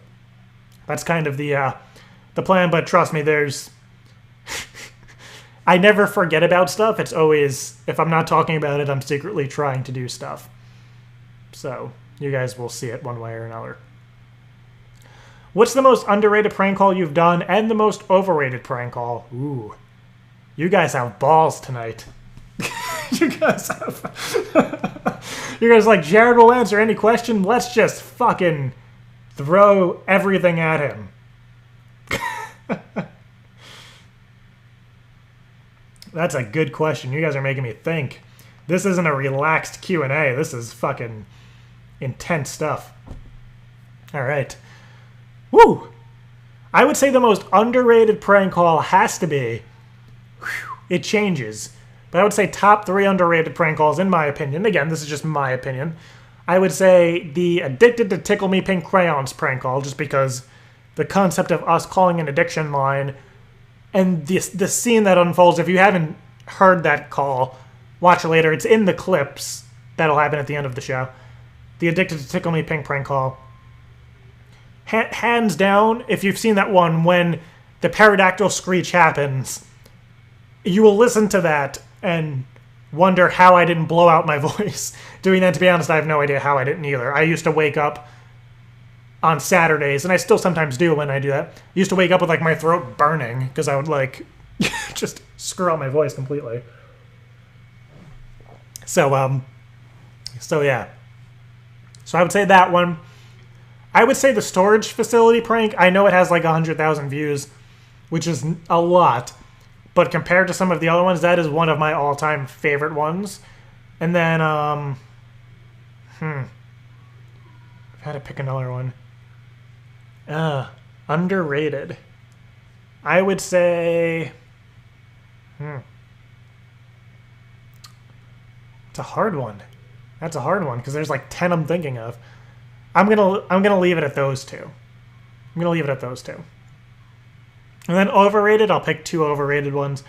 A: that's kind of the plan. But trust me, I never forget about stuff. It's always, if I'm not talking about it, I'm secretly trying to do stuff. So you guys will see it one way or another. What's the most underrated prank call you've done and the most overrated prank call? Ooh, you guys have balls tonight. You guys like, Jared will answer any question. Let's just fucking throw everything at him. That's a good question. You guys are making me think. This isn't a relaxed Q&A. This is fucking intense stuff. All right. Woo! I would say the most underrated prank call has to be, it changes, but I would say top 3 underrated prank calls, in my opinion. Again, this is just my opinion. I would say the Addicted to Tickle Me Pink Crayons prank call, just because the concept of us calling an addiction line and the scene that unfolds. If you haven't heard that call, watch it later. It's in the clips that'll happen at the end of the show. The Addicted to Tickle Me Pink prank call. Hands down, if you've seen that one, when the pterodactyl screech happens, you will listen to that and wonder how I didn't blow out my voice doing that. To be honest, I have no idea how I didn't either. I used to wake up on Saturdays, and I still sometimes do when I do that. I used to wake up with like my throat burning because I would like just screw out my voice completely. So yeah. So I would say that one. I would say the storage facility prank. I know it has like 100,000 views, which is a lot. But compared to some of the other ones, that is one of my all-time favorite ones. And then, I've had to pick another one. Underrated. I would say, it's a hard one. That's a hard one because there's like 10 I'm thinking of. I'm gonna leave it at those two. And then overrated, I'll pick 2 overrated ones.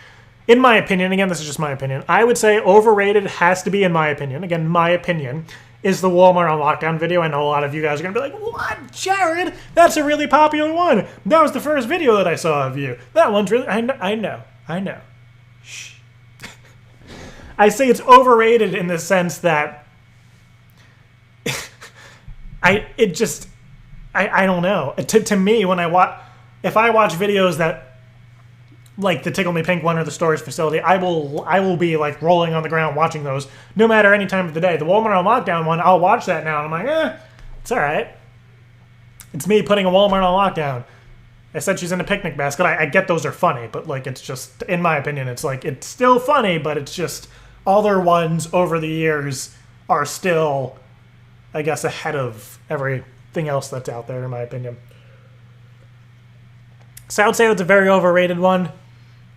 A: In my opinion, again, this is just my opinion, I would say overrated has to be, in my opinion, again, my opinion, is the Walmart on lockdown video. I know a lot of you guys are gonna be like, what, Jared? That's a really popular one. That was the first video that I saw of you. That one's really, I know. Shh. I say it's overrated in the sense that I don't know. To me, when if I watch videos that, like the Tickle Me Pink one or the storage facility, I will be like rolling on the ground watching those, no matter any time of the day. The Walmart on lockdown one, I'll watch that now, and I'm like, it's all right. It's me putting a Walmart on lockdown. I said she's in a picnic basket. I get those are funny, but like it's just, in my opinion, it's like it's still funny, but it's just other ones over the years are still, I guess, ahead of everything else that's out there, in my opinion. So I would say that's a very overrated one.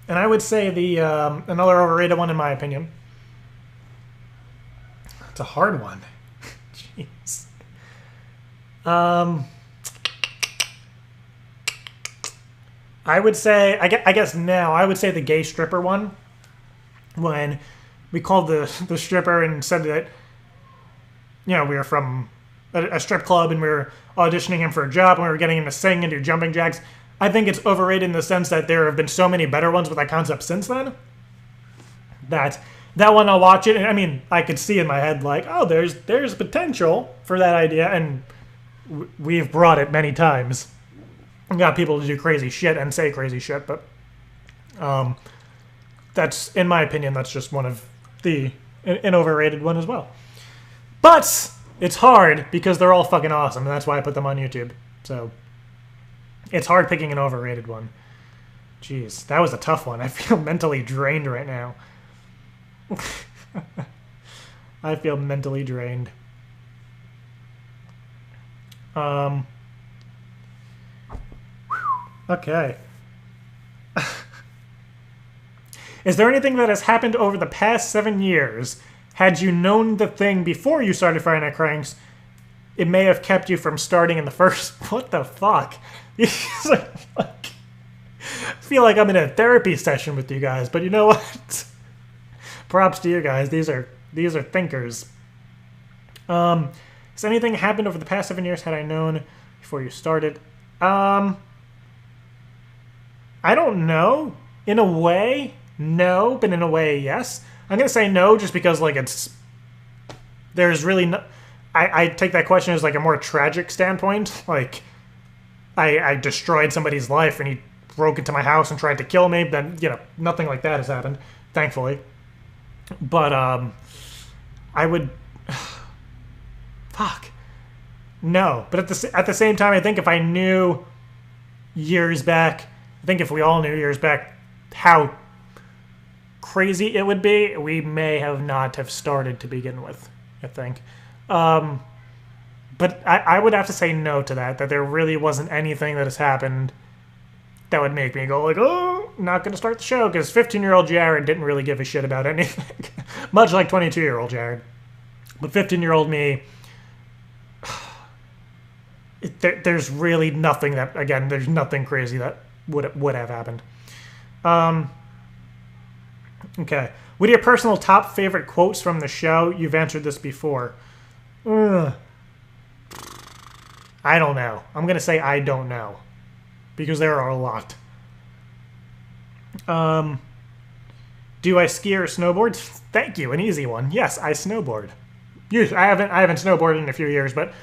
A: And I would say the another overrated one, in my opinion. It's a hard one. Jeez. I would say, I guess now, I would say the gay stripper one. When we called the stripper and said that, you know, we were from a strip club and we were auditioning him for a job and we were getting him to sing and do jumping jacks. I think it's overrated in the sense that there have been so many better ones with that concept since then. That one I'll watch it, and I mean, I could see in my head like, oh, there's potential for that idea, and we've brought it many times. We got people to do crazy shit and say crazy shit, but that's, in my opinion, that's just one of an overrated one as well. But it's hard because they're all fucking awesome, and that's why I put them on YouTube. So it's hard picking an overrated one. Jeez, that was a tough one. I feel mentally drained right now. I feel mentally drained. Okay. Is there anything that has happened over the past 7 years? Had you known the thing before you started Friday Night Cranks, it may have kept you from starting in the first... What the fuck? I feel like I'm in a therapy session with you guys, but you know what? Props to you guys. These are thinkers. Has anything happened over the past 7 years had I known before you started? I don't know. In a way, no, but in a way, yes. I'm going to say no just because, like, there's really no... I take that question as, like, a more tragic standpoint. Like, I destroyed somebody's life and he broke into my house and tried to kill me. Then, you know, nothing like that has happened, thankfully. But, I would... Fuck. No. But at the same time, I think if I knew years back... I think if we all knew years back how crazy it would be, we may have not have started to begin with, I think. But I would have to say no to that there really wasn't anything that has happened that would make me go like, oh, not going to start the show, because 15-year-old Jared didn't really give a shit about anything. Much like 22-year-old Jared. But 15-year-old me, there's really nothing that, again, there's nothing crazy that would have happened. Okay. What are your personal top favorite quotes from the show? You've answered this before. I don't know. I'm going to say I don't know. Because there are a lot. Do I ski or snowboard? Thank you. An easy one. Yes, I snowboard. I haven't snowboarded in a few years, but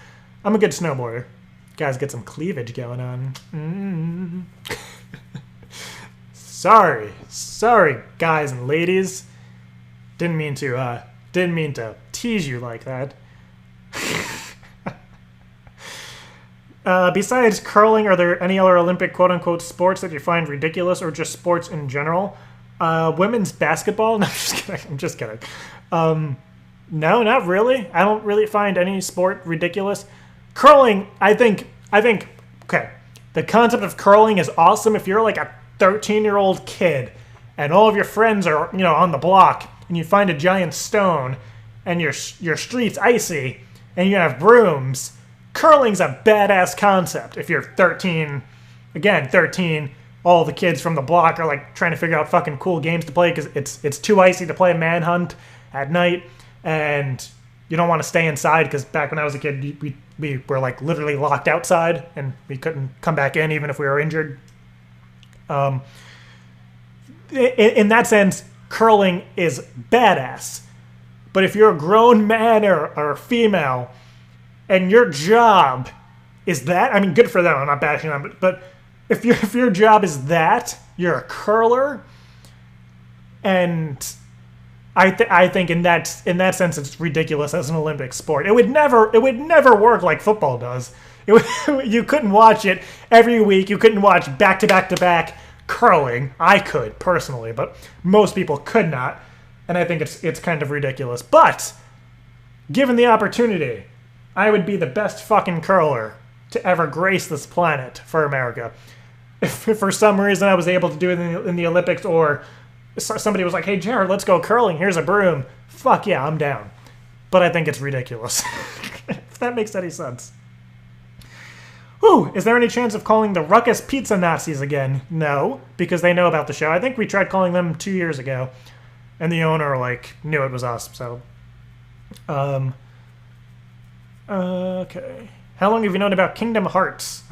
A: I'm a good snowboarder. Guys, get some cleavage going on. Sorry, guys and ladies. Didn't mean to tease you like that. Besides curling, are there any other Olympic quote-unquote sports that you find ridiculous, or just sports in general? Women's basketball? No, I'm just kidding. No, not really. I don't really find any sport ridiculous. Curling, I think, okay, the concept of curling is awesome if you're like a 13-year-old kid and all of your friends are, you know, on the block and you find a giant stone and your street's icy and you have brooms. Curling's a badass concept. If you're 13, again, 13, all the kids from the block are like trying to figure out fucking cool games to play because it's too icy to play manhunt at night, and you don't want to stay inside because back when I was a kid, we were like literally locked outside and we couldn't come back in even if we were injured. In that sense, curling is badass. But if you're a grown man or female and your job is that, I mean, good for them, I'm not bashing them, but if your job is that, you're a curler, and I think in that sense it's ridiculous as an Olympic sport. It would never work like football does. You couldn't watch it every week. You couldn't watch back to back curling. I could personally, but most people could not, and I think it's kind of ridiculous. But given the opportunity, I would be the best fucking curler to ever grace this planet for America. If for some reason I was able to do it in the Olympics, or somebody was like, hey, Jared, let's go curling. Here's a broom. Fuck yeah, I'm down. But I think it's ridiculous. If that makes any sense. Whew, is there any chance of calling the Ruckus Pizza Nazis again? No, because they know about the show. I think we tried calling them 2 years ago, and the owner, like, knew it was us, so... Okay. How long have you known about Kingdom Hearts?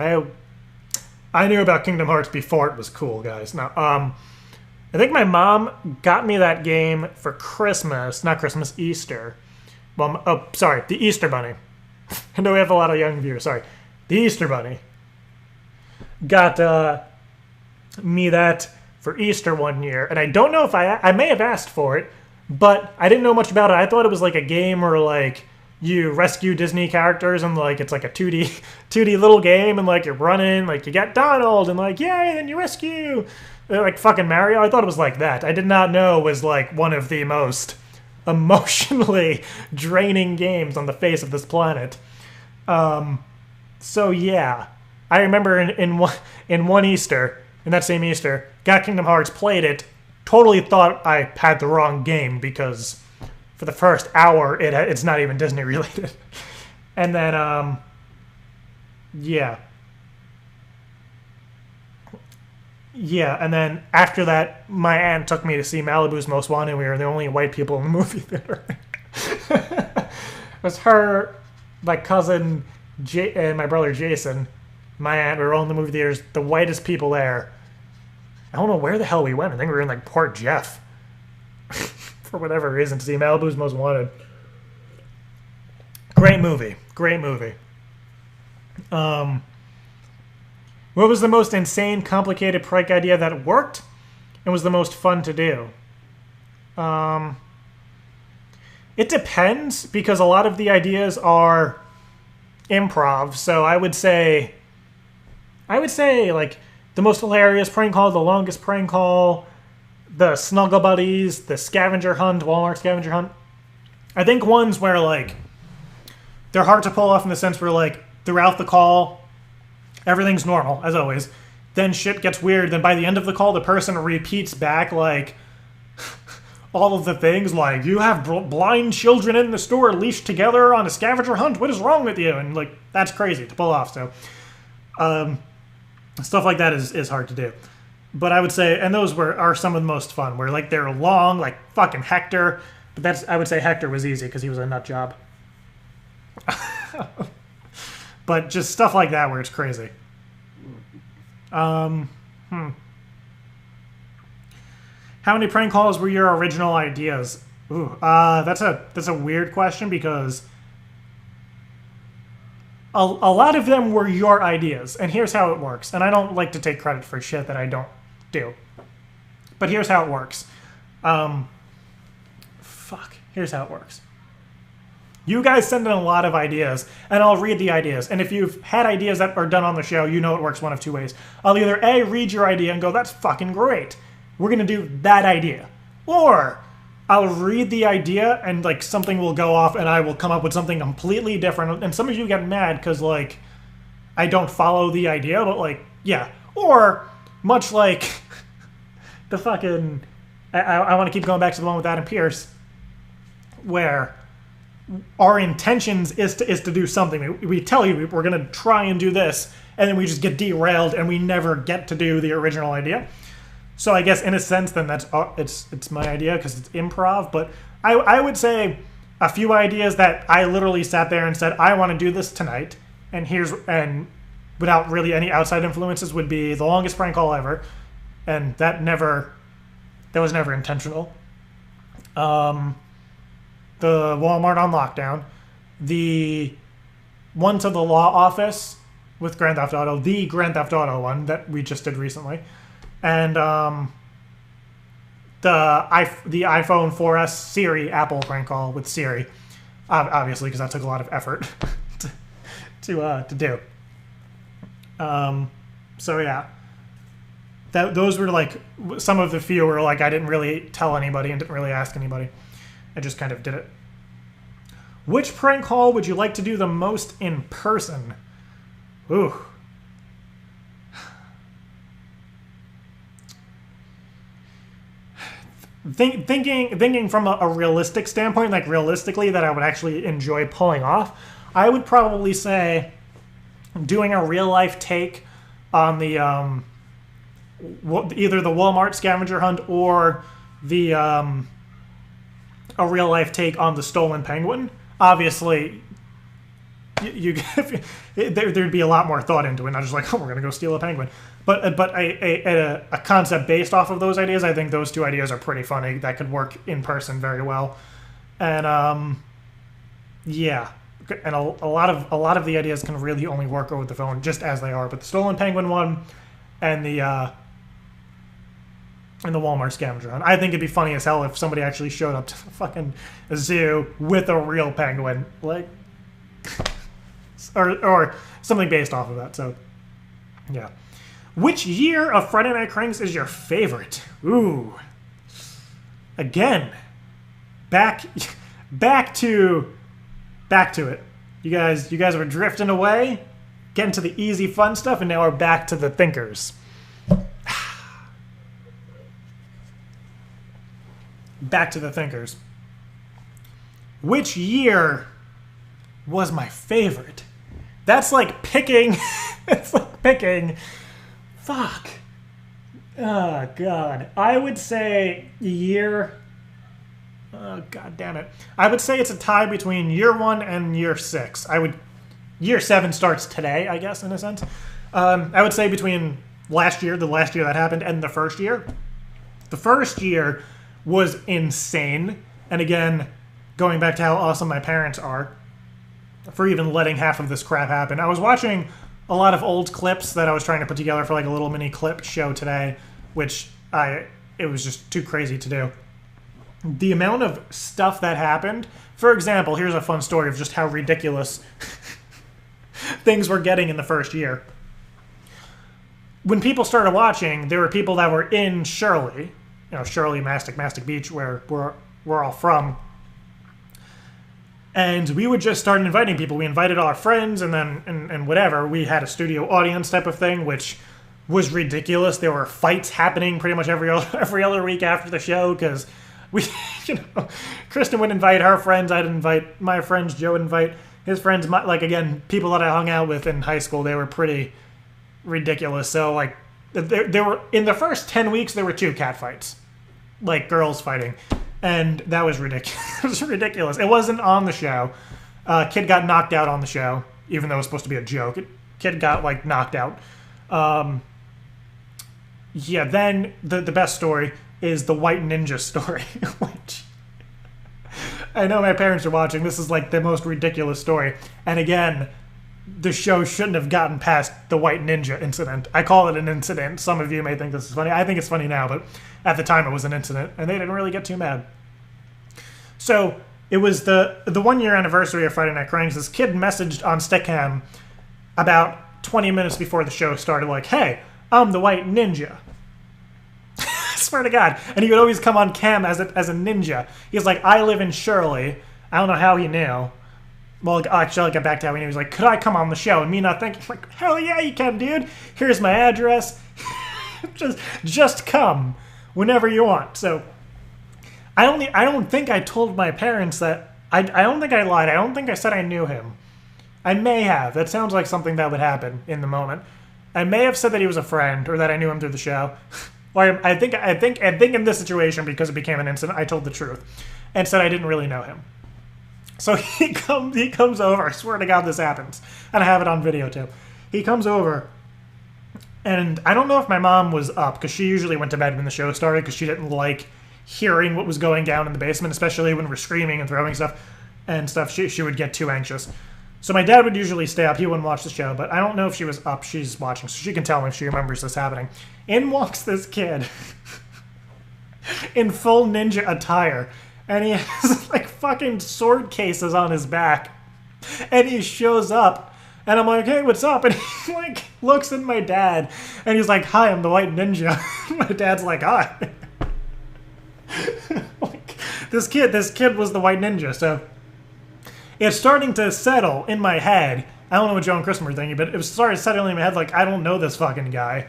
A: I knew about Kingdom Hearts before it was cool, guys. Now, I think my mom got me that game for Christmas. Not Christmas, Easter. Well, oh, sorry, the Easter Bunny. I know we have a lot of young viewers. Sorry. The Easter Bunny. Got me that for Easter one year. And I don't know if I may have asked for it, but I didn't know much about it. I thought it was like a game where like you rescue Disney characters and like it's like a 2D little game and like you're running, like you got Donald and like yay, and you rescue like fucking Mario. I thought it was like that. I did not know it was like one of the most emotionally draining games on the face of this planet. So yeah, I remember in one Easter, in that same Easter, got Kingdom Hearts, played it, totally thought I had the wrong game because for the first hour it's not even Disney related, and then yeah, and then after that, my aunt took me to see Malibu's Most Wanted. We were the only white people in the movie theater. It was her, my cousin, and my brother Jason, my aunt. We were all in the movie theaters, the whitest people there. I don't know where the hell we went. I think we were in like Port Jeff for whatever reason to see Malibu's Most Wanted. Great movie. Great movie. What was the most insane, complicated prank idea that worked and was the most fun to do? It depends, because a lot of the ideas are improv. So I would say like the most hilarious prank call, the longest prank call, the Snuggle Buddies, the scavenger hunt, Walmart scavenger hunt. I think ones where like they're hard to pull off in the sense where like throughout the call everything's normal as always, then shit gets weird, then by the end of the call the person repeats back like all of the things, like you have blind children in the store leashed together on a scavenger hunt, what is wrong with you? And like that's crazy to pull off. So stuff like that is hard to do. But I would say, and those are some of the most fun, where like they're long, like fucking Hector. But I would say Hector was easy because he was a nut job. But just stuff like that where it's crazy. How many prank calls were your original ideas? Ooh, that's a weird question because a lot of them were your ideas, and here's how it works. And I don't like to take credit for shit that I don't do, but here's how it works. Here's how it works. You guys send in a lot of ideas, and I'll read the ideas. And if you've had ideas that are done on the show, you know it works one of two ways. I'll either A, read your idea and go, that's fucking great, we're gonna do that idea. Or I'll read the idea and like something will go off and I will come up with something completely different. And some of you get mad because like I don't follow the idea, but like, yeah. Or much like the fucking, I want to keep going back to the one with Adam Pearce, where our intentions is to do something. We tell you we're going to try and do this, and then we just get derailed and we never get to do the original idea. So I guess in a sense, then that's it's my idea because it's improv. But I would say a few ideas that I literally sat there and said, I want to do this tonight, and without really any outside influences would be the longest prank call ever, and that was never intentional. The Walmart on lockdown, the one to the law office with Grand Theft Auto, the Grand Theft Auto one that we just did recently, and the iPhone 4S Siri Apple prank call with Siri, obviously because that took a lot of effort to do. So yeah, those were like some of the few where like I didn't really tell anybody and didn't really ask anybody. I just kind of did it. Which prank call would you like to do the most in person? Ooh. Thinking from a realistic standpoint, like realistically that I would actually enjoy pulling off, I would probably say doing a real life take on the either the Walmart scavenger hunt or the a real life take on the stolen penguin. Obviously, there'd be a lot more thought into it, not just like, oh, we're gonna go steal a penguin. But a concept based off of those ideas, I think those two ideas are pretty funny. That could work in person very well, and yeah, and a lot of the ideas can really only work over the phone just as they are. But the stolen penguin one, and the Walmart scavenger hunt, I think it'd be funny as hell if somebody actually showed up to the fucking zoo with a real penguin, like, or something based off of that. So, yeah. Which year of Friday Night Cranks is your favorite? Ooh. Again, back to it. You guys were drifting away, getting to the easy fun stuff, and now we're back to the thinkers. Back to the thinkers. Which year was my favorite? That's like picking. It's like picking. Fuck. Oh, God. I would say year... Oh, God damn it. I would say it's a tie between year 1 and year 6. Year 7 starts today, I guess, in a sense. I would say between the last year that happened, and the first year. The first year was insane. And again, going back to how awesome my parents are for even letting half of this crap happen. I was watching a lot of old clips that I was trying to put together for like a little mini clip show today, which it was just too crazy to do. The amount of stuff that happened. For example, here's a fun story of just how ridiculous things were getting in the first year. When people started watching, there were people that were in Shirley, Shirley, Mastic Beach, where we're all from. And we would just start inviting people. We invited all our friends, and then and whatever. We had a studio audience type of thing, which was ridiculous. There were fights happening pretty much every other week after the show because we, Kristen would invite her friends. I'd invite my friends. Joe would invite his friends. Again, people that I hung out with in high school. They were pretty ridiculous. So like, there were in the first 10 weeks there were 2 cat fights, like girls fighting. And that was ridiculous. It was ridiculous. It wasn't on the show. Kid got knocked out on the show, even though it was supposed to be a joke. Kid got, like, knocked out. Yeah, then the best story is the White Ninja story, which I know my parents are watching. This is, like, the most ridiculous story. And again, the show shouldn't have gotten past the White Ninja incident. I call it an incident. Some of you may think this is funny. I think it's funny now, but at the time it was an incident, and they didn't really get too mad. So it was the 1-year anniversary of Friday Night Cranks. This kid messaged on Stickam about 20 minutes before the show started, like, "Hey, I'm the White Ninja." I swear to God. And he would always come on cam as a ninja. He's like, "I live in Shirley." I don't know how he knew. Well, actually, I'll get back to how he knew. He was like, "Could I come on the show?" And me not thinking, like, hell yeah, you can, dude. Here's my address. just come whenever you want. So I don't think I told my parents that. I don't think I lied. I don't think I said I knew him. I may have. That sounds like something that would happen in the moment. I may have said that he was a friend or that I knew him through the show. Or I think in this situation, because it became an incident, I told the truth and said I didn't really know him. So he comes over. I swear to God this happens. And I have it on video too. He comes over, and I don't know if my mom was up, because she usually went to bed when the show started, because she didn't like hearing what was going down in the basement, especially when we're screaming and throwing stuff and stuff. She would get too anxious. So my dad would usually stay up. He wouldn't watch the show, but I don't know if she was up. She's watching, so she can tell me if she remembers this happening. In walks this kid in full ninja attire. And he has, like, fucking sword cases on his back. And he shows up. And I'm like, "Hey, what's up?" And he, like, looks at my dad. And he's like, "Hi, I'm the White Ninja." My dad's like, "Hi." Like, this kid was the White Ninja. So it's starting to settle in my head. I don't know what Joe and Kristen were thinking, but it was starting to settle in my head, like, I don't know this fucking guy.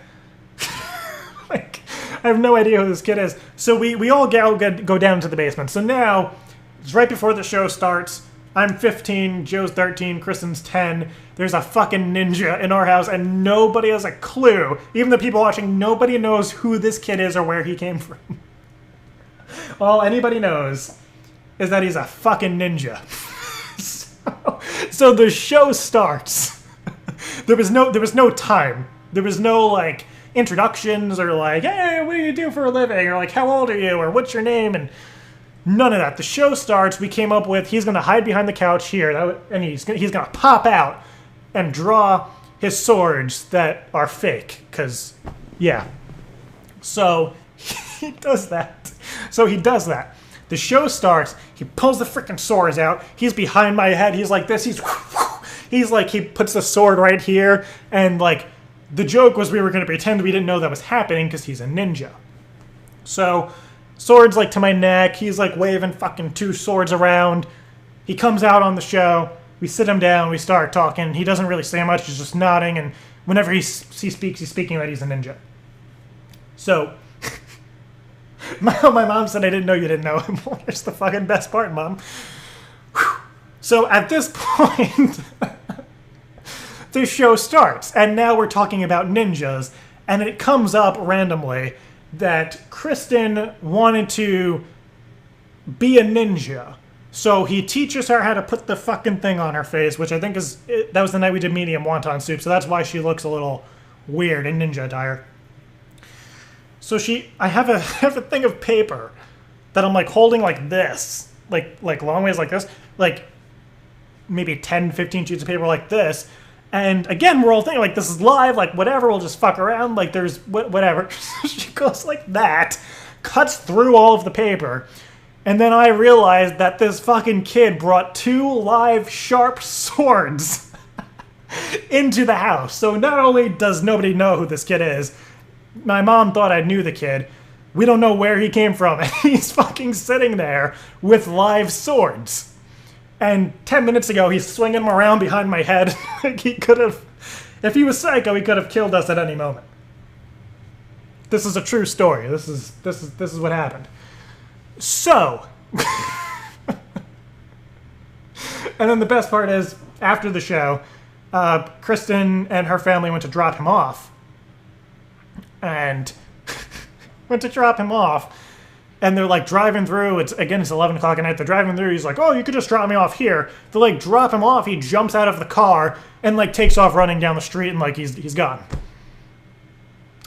A: Like, I have no idea who this kid is. So we all go down to the basement. So now, it's right before the show starts. I'm 15, Joe's 13, Kristen's 10. There's a fucking ninja in our house, and nobody has a clue. Even the people watching, nobody knows who this kid is or where he came from. All anybody knows is that he's a fucking ninja. So So the show starts. There was no time. There was no like introductions or like, hey, what do you do for a living? Or like, how old are you? Or what's your name? And none of that. The show starts. We came up with he's gonna hide behind the couch here, and he's gonna pop out and draw his swords that are fake. Cause yeah. So he does that. The show starts. He pulls the freaking swords out. He's behind my head. He's like this. He's like, he puts the sword right here. And like, the joke was we were going to pretend we didn't know that was happening because he's a ninja. So, swords like to my neck. He's like waving fucking 2 swords around. He comes out on the show. We sit him down. We start talking. He doesn't really say much. He's just nodding. And whenever he speaks, he's speaking that he's a ninja. So, my mom said, I didn't know you didn't know him. That's the fucking best part, Mom. So at this point, the show starts. And now we're talking about ninjas. And it comes up randomly that Kristen wanted to be a ninja. So he teaches her how to put the fucking thing on her face, which I think that was the night we did medium wonton soup. So that's why she looks a little weird in ninja attire. So I have a thing of paper that I'm like holding like this, like long ways like this, like maybe 10, 15 sheets of paper like this. And again, we're all thinking like this is live, like whatever, we'll just fuck around, like there's whatever. She goes like that, cuts through all of the paper. And then I realized that this fucking kid brought 2 live sharp swords into the house. So not only does nobody know who this kid is, my mom thought I knew the kid. We don't know where he came from. And he's fucking sitting there with live swords. And 10 minutes ago, he's swinging them around behind my head. Like he could have, if he was psycho, he could have killed us at any moment. This is a true story. This is what happened. So, and then the best part is, after the show, Kristen and her family went to drop him off. And went to drop him off. And they're like driving through. It's 11 o'clock at night. They're driving through. He's like, oh, you could just drop me off here. They like drop him off. He jumps out of the car and like takes off running down the street and like he's gone.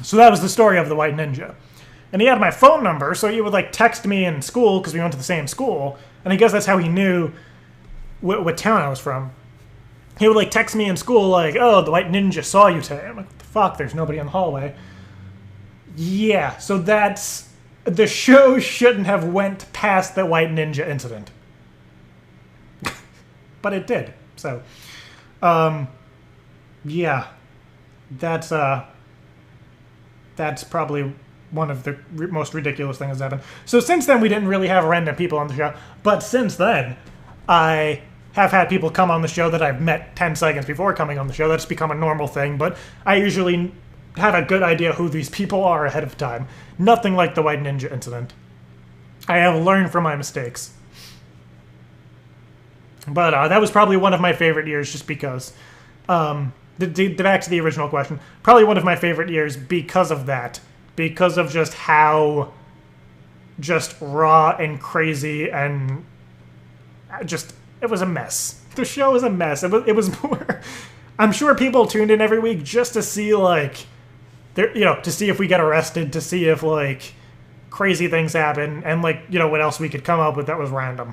A: So that was the story of the White Ninja. And he had my phone number, so he would like text me in school because we went to the same school. And I guess that's how he knew what town I was from. He would like text me in school like, oh, the White Ninja saw you today. I'm like, what the fuck? There's nobody in the hallway. Yeah, so that's... The show shouldn't have went past the White Ninja incident. But it did. So, yeah. That's probably one of the most ridiculous things that's happened. So since then, we didn't really have random people on the show. But since then, I have had people come on the show that I've met 10 seconds before coming on the show. That's become a normal thing. But I usually have a good idea who these people are ahead of time. Nothing like the White Ninja incident. I have learned from my mistakes. But that was probably one of my favorite years just because. Back to the original question. Probably one of my favorite years because of that. Because of just how just raw and crazy and just, it was a mess. The show was a mess. It was more, I'm sure people tuned in every week just to see like, to see if we get arrested, to see if like crazy things happen, and like, what else we could come up with that was random.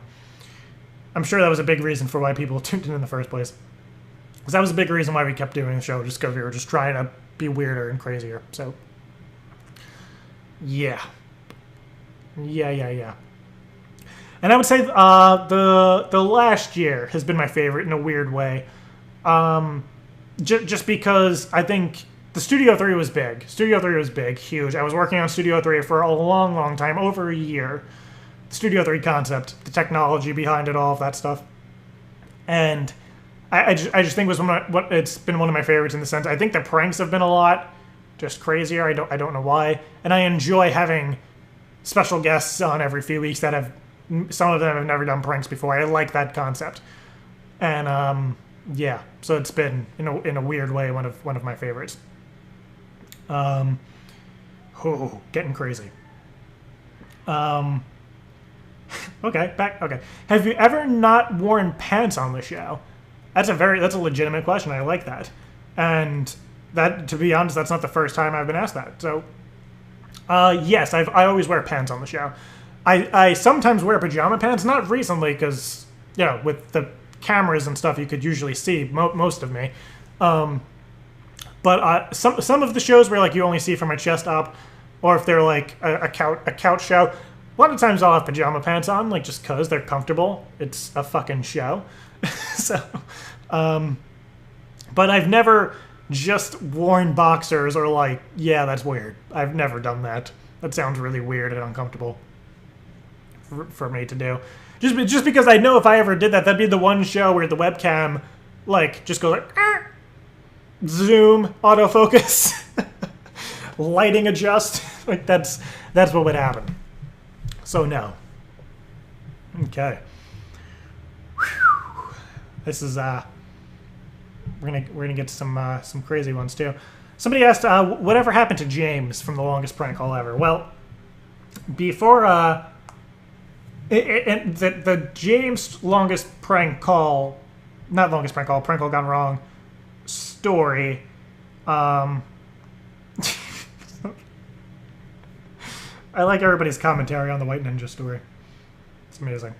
A: I'm sure that was a big reason for why people tuned in the first place. Because that was a big reason why we kept doing the show, just because we were just trying to be weirder and crazier. So, yeah. Yeah. And I would say the last year has been my favorite in a weird way. Just because I think the Studio 3 was big. Studio 3 was big, huge. I was working on Studio 3 for a long, long time, over a year. The Studio 3 concept, the technology behind it, all of that stuff. And I just think it was it's been one of my favorites in the sense, I think the pranks have been a lot just crazier. I don't know why. And I enjoy having special guests on every few weeks that have, some of them have never done pranks before. I like that concept. And yeah, so it's been in a weird way one of my favorites. Getting crazy. Okay. Have you ever not worn pants on the show? That's a legitimate question. I like that. And that, to be honest, that's not the first time I've been asked that. So, yes, I always wear pants on the show. I sometimes wear pajama pants, not recently, because, you know, with the cameras and stuff, you could usually see most of me. But some of the shows where, like, you only see from my chest up, or if they're, like, a couch show, a lot of times I'll have pajama pants on, like, just because they're comfortable. It's a fucking show. So, but I've never just worn boxers or, like, yeah, that's weird. I've never done that. That sounds really weird and uncomfortable for me to do. Just because I know if I ever did that, that'd be the one show where the webcam, like, just goes like, zoom, autofocus, lighting adjust. Like, that's what would happen. So no. Okay. Whew. This is we're gonna get to some crazy ones too. Somebody asked, whatever happened to James from the longest prank call ever? Well, before the James longest prank call, not longest prank call gone wrong story. I like everybody's commentary on the White Ninja story. It's amazing.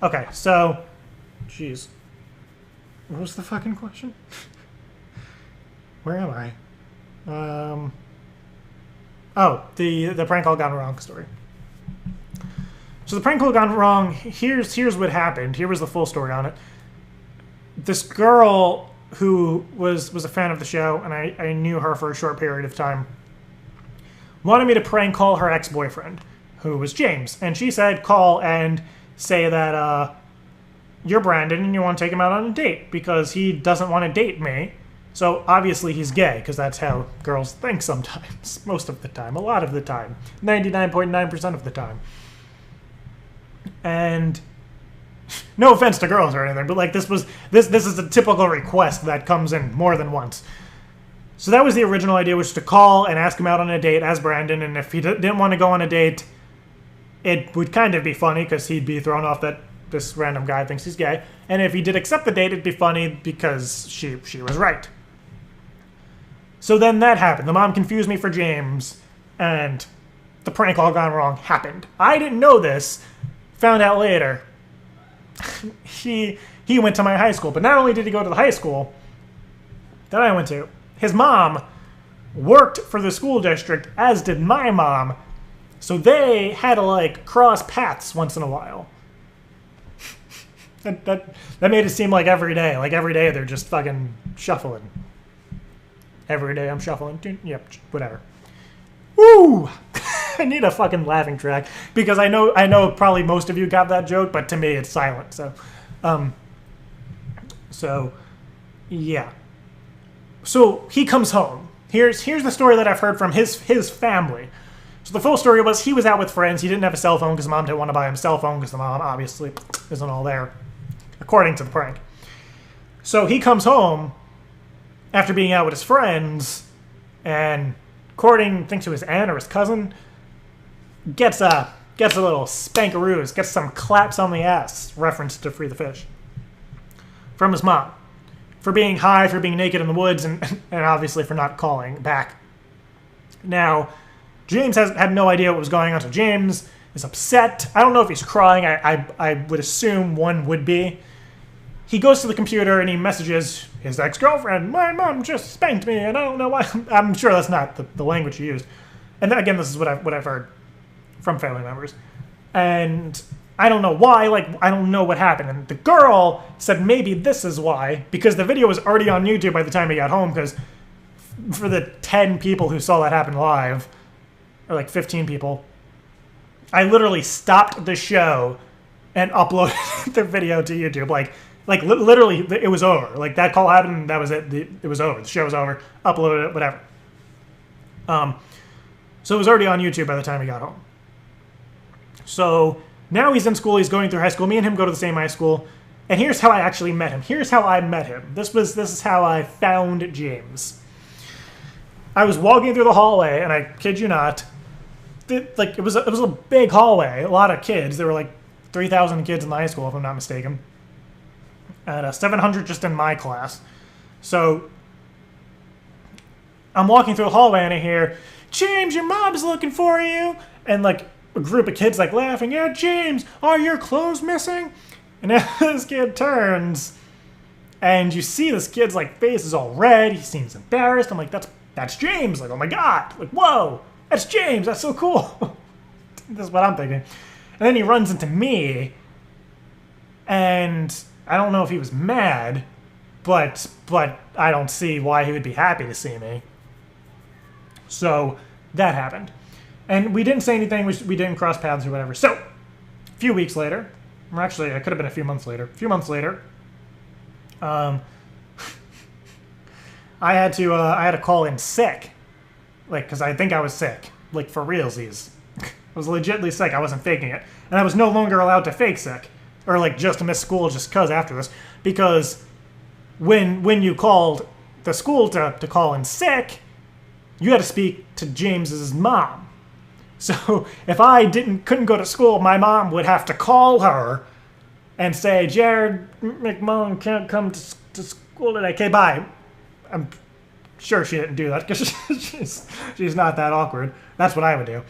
A: Okay, so, jeez, what was the fucking question? Where am I? Oh, the prank call gone wrong story. So the prank call gone wrong. Here's what happened. Here was the full story on it. This girl who was a fan of the show, and I knew her for a short period of time, wanted me to prank call her ex-boyfriend, who was James. And she said, call and say that you're Brandon and you want to take him out on a date because he doesn't want to date me. So obviously he's gay, because that's how girls think sometimes. Most of the time. A lot of the time. 99.9% of the time. And no offense to girls or anything, but like this is a typical request that comes in more than once. So that was the original idea, was to call and ask him out on a date as Brandon, and if he didn't want to go on a date, it would kind of be funny because he'd be thrown off that this random guy thinks he's gay. And if he did accept the date, it'd be funny because she was right. So then that happened. The mom confused me for James, and the prank all gone wrong happened. I didn't know this. Found out later. He went to my high school, but not only did he go to the high school that I went to, his mom worked for the school district, as did my mom, so they had to, like, cross paths once in a while. That made it seem like every day. Like, every day they're just fucking shuffling. Every day I'm shuffling. Yep, whatever. Woo! I need a fucking laughing track, because I know probably most of you got that joke, but to me it's silent. So yeah. So he comes home. Here's the story that I've heard from his family. So the full story was he was out with friends. He didn't have a cell phone because mom didn't want to buy him a cell phone because the mom obviously isn't all there, according to the prank. So he comes home after being out with his friends, and according, I think, to his aunt or his cousin, gets a little spankaroos, gets some claps on the ass, reference to Free the Fish, from his mom, for being high, for being naked in the woods, and obviously for not calling back. Now, James had no idea what was going on, so James is upset. I don't know if he's crying. I would assume one would be. He goes to the computer and he messages his ex-girlfriend, my mom just spanked me and I don't know why. I'm sure that's not the language he used. And then, again, this is what I've heard from family members. And I don't know why, like, I don't know what happened. And the girl said maybe this is why, because the video was already on YouTube by the time he got home, because for the 10 people who saw that happen live, or like 15 people, I literally stopped the show and uploaded the video to YouTube. Like literally, it was over. Like, that call happened, that was it. It was over. The show was over. Uploaded it, whatever. So it was already on YouTube by the time he got home. So now he's in school. He's going through high school. Me and him go to the same high school. And here's how I actually met him. Here's how I met him. This is how I found James. I was walking through the hallway, and I kid you not, it was a big hallway. A lot of kids. There were like 3,000 kids in the high school, if I'm not mistaken. and 700 just in my class. So I'm walking through the hallway and I hear, James, your mom's looking for you. And like a group of kids like laughing, yeah, James, are your clothes missing? And then this kid turns and you see this kid's like face is all red. He seems embarrassed. I'm like, that's James. Like, oh my God. Like, whoa, that's James. That's so cool. This is what I'm thinking. And then he runs into me and I don't know if he was mad, but I don't see why he would be happy to see me. So that happened. And we didn't say anything. We didn't cross paths or whatever. So a few weeks later, or actually it could have been a few months later. A few months later, I had to call in sick, like, because I think I was sick, like for realsies. I was legitimately sick. I wasn't faking it, and I was no longer allowed to fake sick or like just to miss school just cause after this, because when you called the school to call in sick, you had to speak to James's mom. So if I couldn't go to school, my mom would have to call her and say, Jared McMullen can't come to school today. Okay, bye. I'm sure she didn't do that because she's not that awkward. That's what I would do.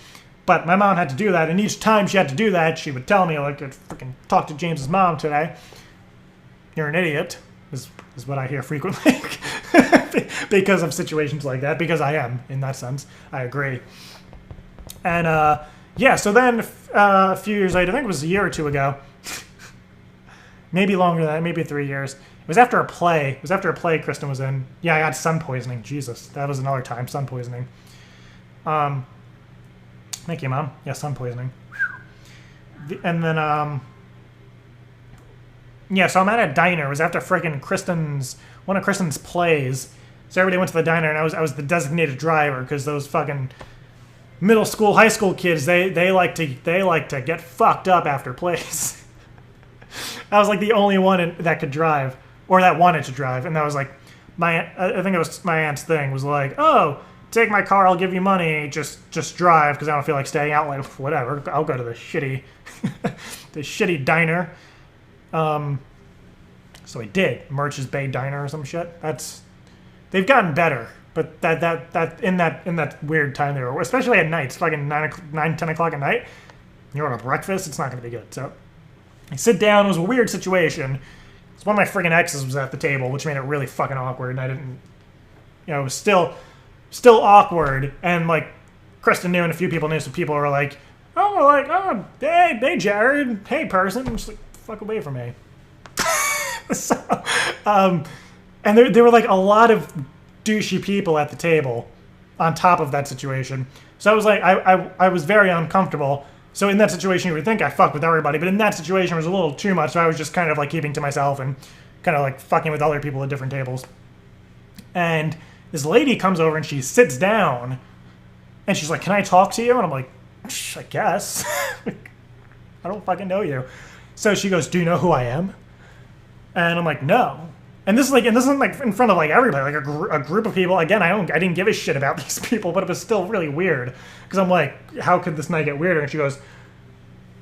A: But my mom had to do that, and each time she had to do that, she would tell me, like, I'd freaking talk to James's mom today. You're an idiot, is what I hear frequently. Because of situations like that, because I am, in that sense. I agree. And, yeah, so then a few years later, I think it was a year or two ago, maybe longer than that, maybe 3 years. It was after a play. It was after a play Kristen was in. Yeah, I got sun poisoning. Jesus, that was another time, sun poisoning. Thank you, Mom. Yeah, sun poisoning. And then, yeah, so I'm at a diner. It was after freaking one of Kristen's plays. So everybody went to the diner, and I was the designated driver because those fucking middle school, high school kids, they like to get fucked up after plays. I was like the only one that could drive, or that wanted to drive, and that was like I think it was my aunt's thing, was like, oh, take my car, I'll give you money, just drive because I don't feel like staying out, like whatever. I'll go to the shitty diner. So I did. Merch's Bay Diner or some shit. They've gotten better, but that in that weird time they were, especially at night, it's fucking 10 o'clock at night. You order breakfast, it's not going to be good. So I sit down. It was a weird situation. It's one of my friggin' exes was at the table, which made it really fucking awkward, and I didn't, it was still awkward, and like Kristen knew and a few people knew, so people were like, oh, hey Jared, hey person, I'm just like, fuck away from me. So, and there were like a lot of douchey people at the table on top of that situation. So I was like, I was very uncomfortable. So in that situation, you would think I fucked with everybody, but in that situation, it was a little too much. So I was just kind of like keeping to myself and kind of like fucking with other people at different tables. And this lady comes over and she sits down and she's like, can I talk to you? And I'm like, I guess. I don't fucking know you. So she goes, do you know who I am? And I'm like, no. And this isn't like in front of like everybody, like a group of people. Again, I didn't give a shit about these people, but it was still really weird because I'm like, how could this night get weirder? And she goes,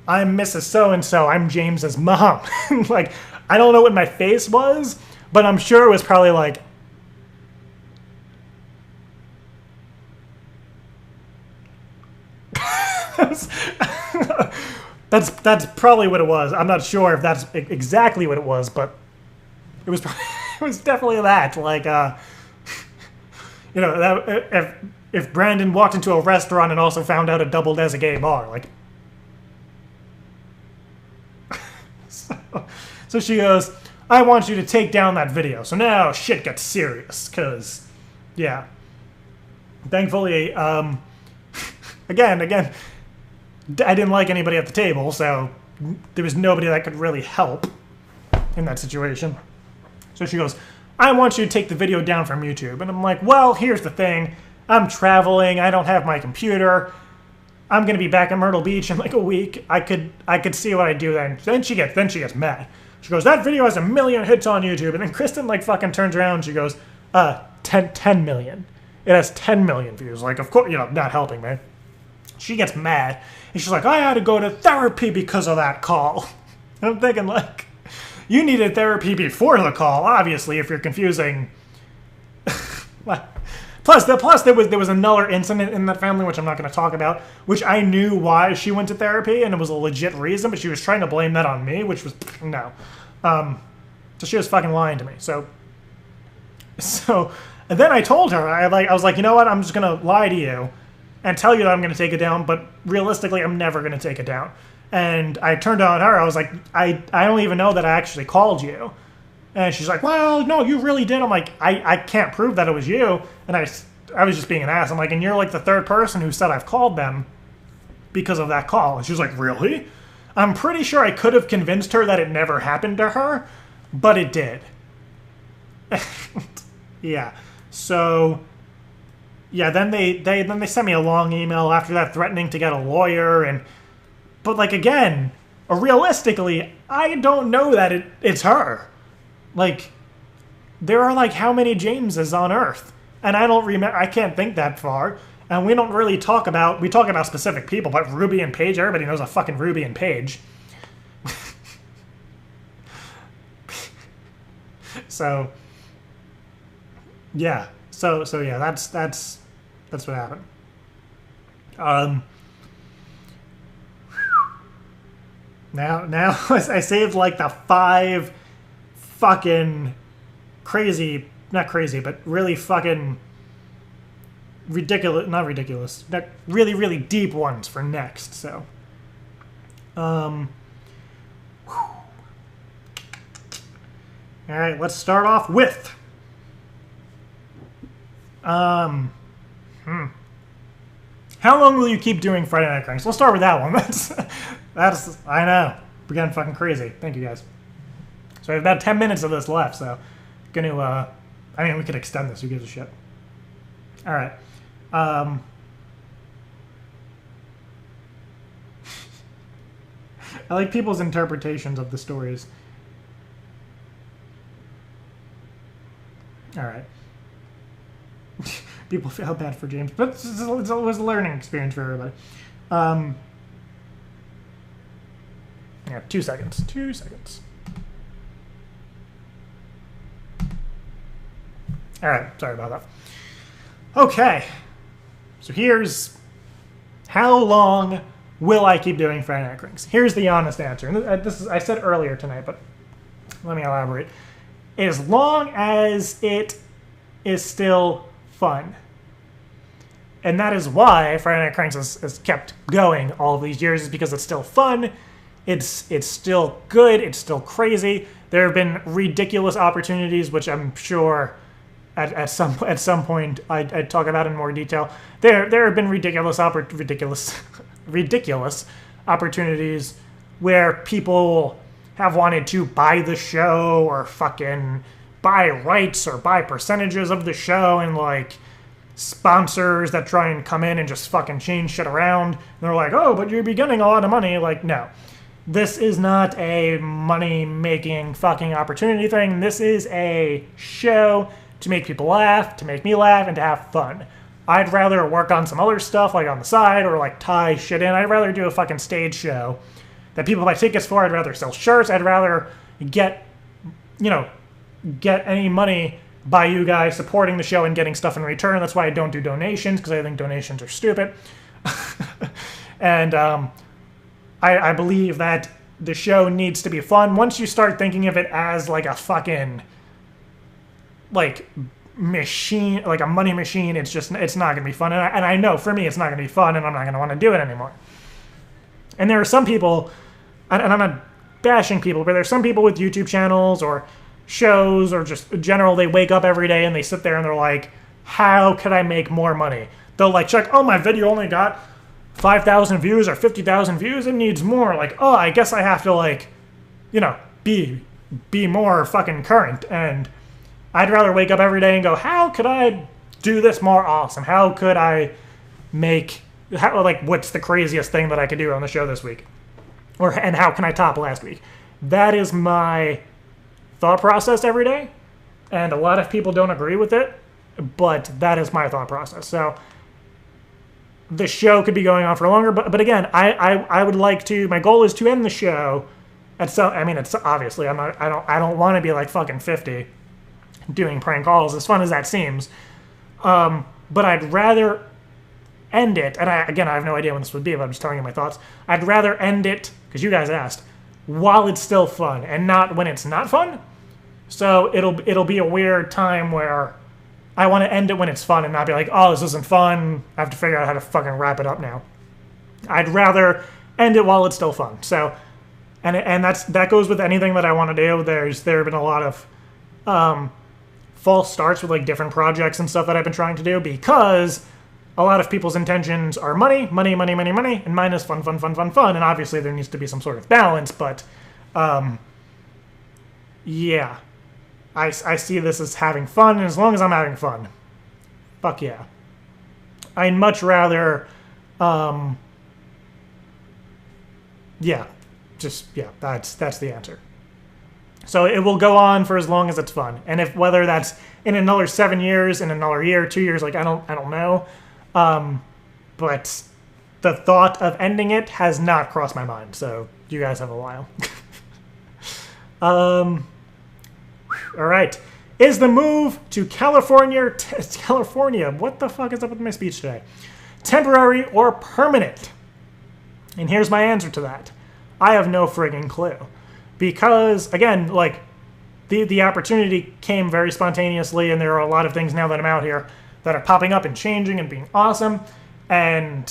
A: I'm Mrs. So-and-so. I'm James's mom. Like, I don't know what my face was, but I'm sure it was probably like, that's probably what it was. I'm not sure if that's exactly what it was, but it was it was definitely that. Like, if Brandon walked into a restaurant and also found out it doubled as a gay bar, like. So she goes, I want you to take down that video. So now shit gets serious, because, yeah. Thankfully, again, I didn't like anybody at the table, so there was nobody that could really help in that situation. So she goes, I want you to take the video down from YouTube. And I'm like, well, here's the thing. I'm traveling. I don't have my computer. I'm going to be back in Myrtle Beach in like a week. I could see what I do then. Then she gets mad. She goes, that video has 1 million hits on YouTube. And then Kristen like fucking turns around and she goes, 10 million. It has 10 million views. Like, of course, not helping me. She gets mad. And she's like, I had to go to therapy because of that call. And I'm thinking like, You needed therapy before the call, obviously, if you're confusing. Plus, there was another incident in that family, which I'm not going to talk about, which I knew why she went to therapy, and it was a legit reason, but she was trying to blame that on me, which was, no. So she was fucking lying to me. So and then I told her, I was like, you know what, I'm just going to lie to you and tell you that I'm going to take it down, but realistically, I'm never going to take it down. And I turned on her, I was like, I don't even know that I actually called you. And she's like, well, no, you really did. I'm like, I can't prove that it was you. And I was just being an ass. I'm like, and you're like the third person who said I've called them because of that call. And she was like, really? I'm pretty sure I could have convinced her that it never happened to her, but it did. Yeah. So, yeah, then they sent me a long email after that threatening to get a lawyer. But, like, again, realistically, I don't know that it's her. Like, there are, like, how many Jameses on Earth? And I can't think that far. And we don't really talk about specific people, but Ruby and Paige, everybody knows a fucking Ruby and Paige. So, yeah. So yeah, that's what happened. Now I saved like the 5 fucking crazy, not crazy, but really fucking not really, really deep ones for next, so. Alright, let's start off with how long will you keep doing Friday Night Cranks? We'll start with that one. That's I know. We're getting fucking crazy. Thank you guys. So I have about 10 minutes of this left, so gonna I mean we could extend this, who gives a shit. Alright. I like people's interpretations of the stories. Alright. People feel bad for James, but it's always a learning experience for everybody. Yeah, 2 seconds. 2 seconds. Alright, sorry about that. Okay. So here's how long will I keep doing Friday Night Cranks? Here's the honest answer. And this is I said earlier tonight, but let me elaborate. As long as it is still fun. And that is why Friday Night Cranks has kept going all of these years, is because it's still fun, it's still good, it's still crazy. There have been ridiculous opportunities, which I'm sure at some point I'd talk about in more detail. There have been ridiculous opportunities where people have wanted to buy the show or fucking buy rights or buy percentages of the show, and like sponsors that try and come in and just fucking change shit around. And they're like, oh, but you'd be getting a lot of money. Like, no. This is not a money-making fucking opportunity thing. This is a show to make people laugh, to make me laugh, and to have fun. I'd rather work on some other stuff, like on the side, or like tie shit in. I'd rather do a fucking stage show that people buy tickets for. I'd rather sell shirts. I'd rather get any money by you guys supporting the show and getting stuff in return. That's why I don't do donations, because I think donations are stupid. And I believe that the show needs to be fun. Once you start thinking of it as like a fucking like machine, like a money machine, it's not gonna be fun. And I know for me it's not gonna be fun, and I'm not gonna want to do it anymore. And there are some people, and I'm not bashing people, but there's some people with YouTube channels or shows or just in general, they wake up every day and they sit there and they're like, how could I make more money? They'll like check, oh, my video only got 5,000 views or 50,000 views, it needs more. Like, oh, I guess I have to like, be more fucking current. And I'd rather wake up every day and go, how could I do this more awesome? How could I what's the craziest thing that I could do on the show this week? And how can I top last week? That is my thought process every day. And a lot of people don't agree with it, but that is my thought process. So the show could be going on for longer, but again, I would like to, my goal is to end the show I mean, it's obviously I don't want to be like fucking 50 doing prank calls, as fun as that seems. But I'd rather end it, and I have no idea when this would be, but I'm just telling you my thoughts. I'd rather end it, because you guys asked, while it's still fun, and not when it's not fun. So it'll be a weird time where I want to end it when it's fun and not be like, oh, this isn't fun, I have to figure out how to fucking wrap it up now. I'd rather end it while it's still fun. So, and that goes with anything that I want to do. There have been a lot of false starts with like different projects and stuff that I've been trying to do, because a lot of people's intentions are money, and mine is fun. And obviously there needs to be some sort of balance, but yeah. I see this as having fun, and as long as I'm having fun, fuck yeah. I'd much rather, that's the answer. So it will go on for as long as it's fun, and if whether that's in another 7 years, in another year, 2 years, like I don't know, but the thought of ending it has not crossed my mind. So you guys have a while. All right. Is the move to California, what the fuck is up with my speech today? Temporary or permanent? And here's my answer to that. I have no friggin' clue. Because, again, like, the opportunity came very spontaneously, and there are a lot of things now that I'm out here that are popping up and changing and being awesome. And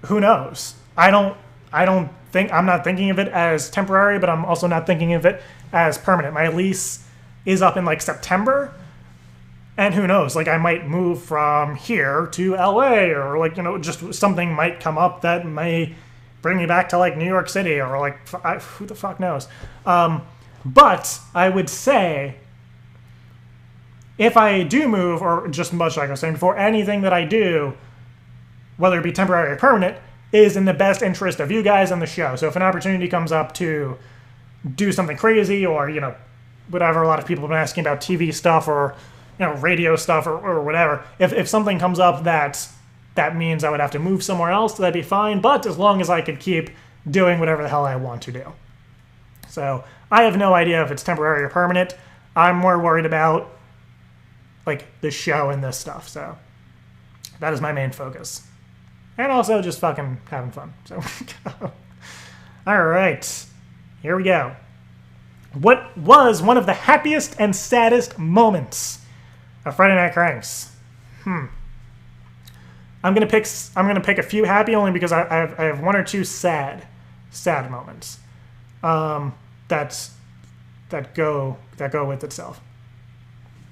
A: who knows? I'm not thinking of it as temporary, but I'm also not thinking of it as permanent. My lease is up in like September, and who knows, like I might move from here to LA, or like, you know, just something might come up that may bring me back to like New York City, or like who the fuck knows. But I would say if I do move, or just much like I was saying before, anything that I do, whether it be temporary or permanent, is in the best interest of you guys and the show. So if an opportunity comes up to do something crazy, or, you know, whatever, a lot of people have been asking about TV stuff, or, you know, radio stuff, or whatever. If something comes up that means I would have to move somewhere else, that'd be fine. But as long as I could keep doing whatever the hell I want to do. So I have no idea if it's temporary or permanent. I'm more worried about like the show and this stuff. So that is my main focus. And also just fucking having fun. So, all right, here we go. What was one of the happiest and saddest moments of Friday Night Cranks? I'm gonna pick a few happy, only because I have one or two sad moments. That go with itself.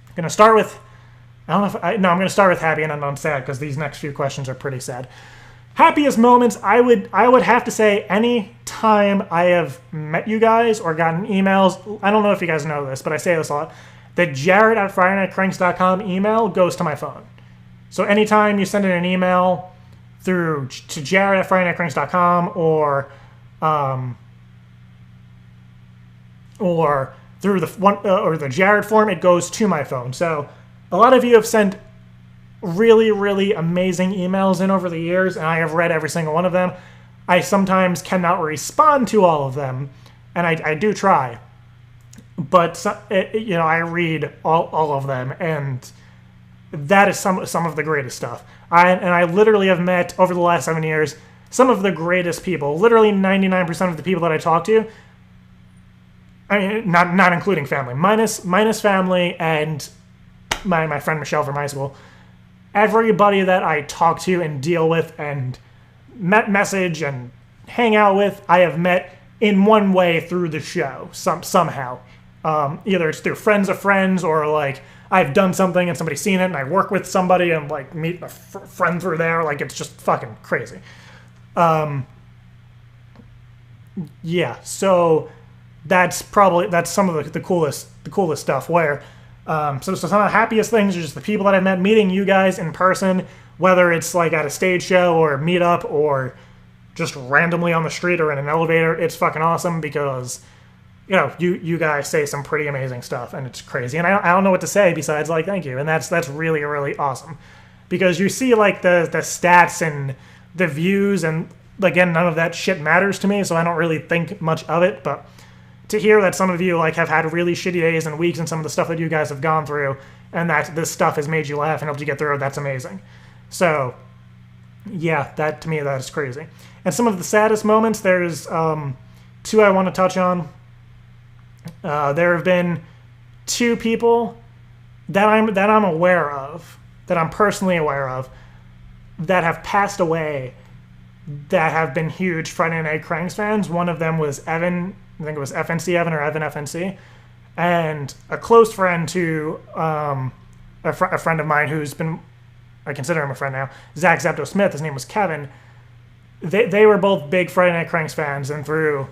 A: I'm gonna start with. I'm gonna start with happy and then on sad, because these next few questions are pretty sad. Happiest moments, I would have to say any time I have met you guys or gotten emails. I don't know if you guys know this, but I say this a lot. The Jared@FridayNightCranks.com email goes to my phone. So anytime you send in an email to Jared@FridayNightCranks.com or through the Jared form, it goes to my phone. So a lot of you have sent really, really amazing emails in over the years, and I have read every single one of them. I sometimes cannot respond to all of them, and I do try. But I read all of them, and that is some of the greatest stuff. I literally have met, over the last 7 years, some of the greatest people. Literally 99% of the people that I talk to, I mean, not including family, minus family and my friend Michelle from high school. Everybody that I talk to and deal with and message and hang out with, I have met in one way through the show, somehow. Either it's through friends of friends, or like I've done something and somebody's seen it, and I work with somebody and like meet a friend through there. Like, it's just fucking crazy. Yeah, so that's some of the coolest stuff. Where so some of the happiest things are just the people that I've met, meeting you guys in person, whether it's like at a stage show or a meetup or just randomly on the street or in an elevator. It's fucking awesome, because you guys say some pretty amazing stuff, and it's crazy. And I don't know what to say besides like thank you. And that's really, really awesome, because you see like the stats and the views, and again, none of that shit matters to me, so I don't really think much of it. But to hear that some of you like have had really shitty days and weeks and some of the stuff that you guys have gone through, and that this stuff has made you laugh and helped you get through it, that's amazing. So yeah, that to me, that is crazy. And some of the saddest moments, there's two I want to touch on. There have been two people that I'm aware of, that I'm personally aware of, that have passed away, that have been huge Friday Night Cranks fans. One of them was Evan, I think it was FNC Evan or Evan FNC, and a close friend to a friend of mine who's been, I consider him a friend now, Zach Zepto Smith, his name was Kevin. They were both big Friday Night Cranks fans, and through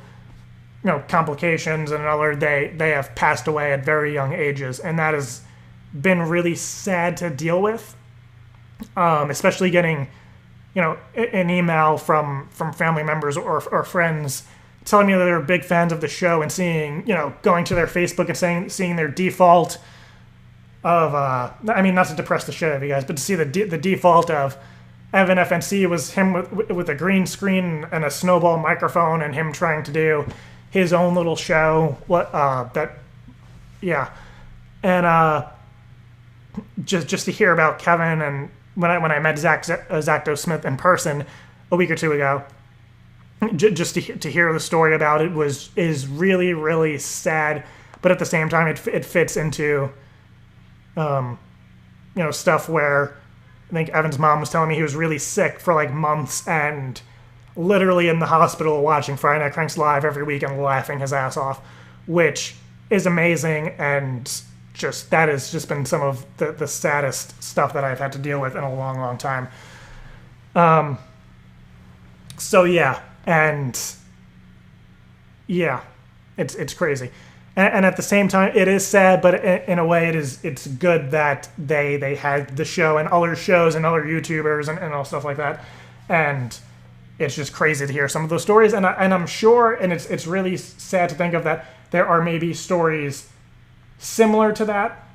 A: complications and other, they have passed away at very young ages, and that has been really sad to deal with, especially getting an email from family members or friends telling me that they're big fans of the show, and seeing, going to their Facebook and seeing their default of, I mean, not to depress the shit out of you guys, but to see the default of Evan FNC was him with a green screen and a snowball microphone, and him trying to do his own little show. And just to hear about Kevin, and when I met Zacto Smith in person a week or two ago, just to hear the story about it is really, really sad. But at the same time, it fits into stuff where I think Evan's mom was telling me he was really sick for like months, and literally in the hospital watching Friday Night Cranks live every week and laughing his ass off, which is amazing. And that has just been some of the saddest stuff that I've had to deal with in a long, long time. So yeah, and yeah, it's crazy. And at the same time, it is sad, but in a way, it's good that they had the show and other shows and other YouTubers and all stuff like that. And it's just crazy to hear some of those stories. And I'm sure, and it's really sad to think of that there are maybe stories similar to that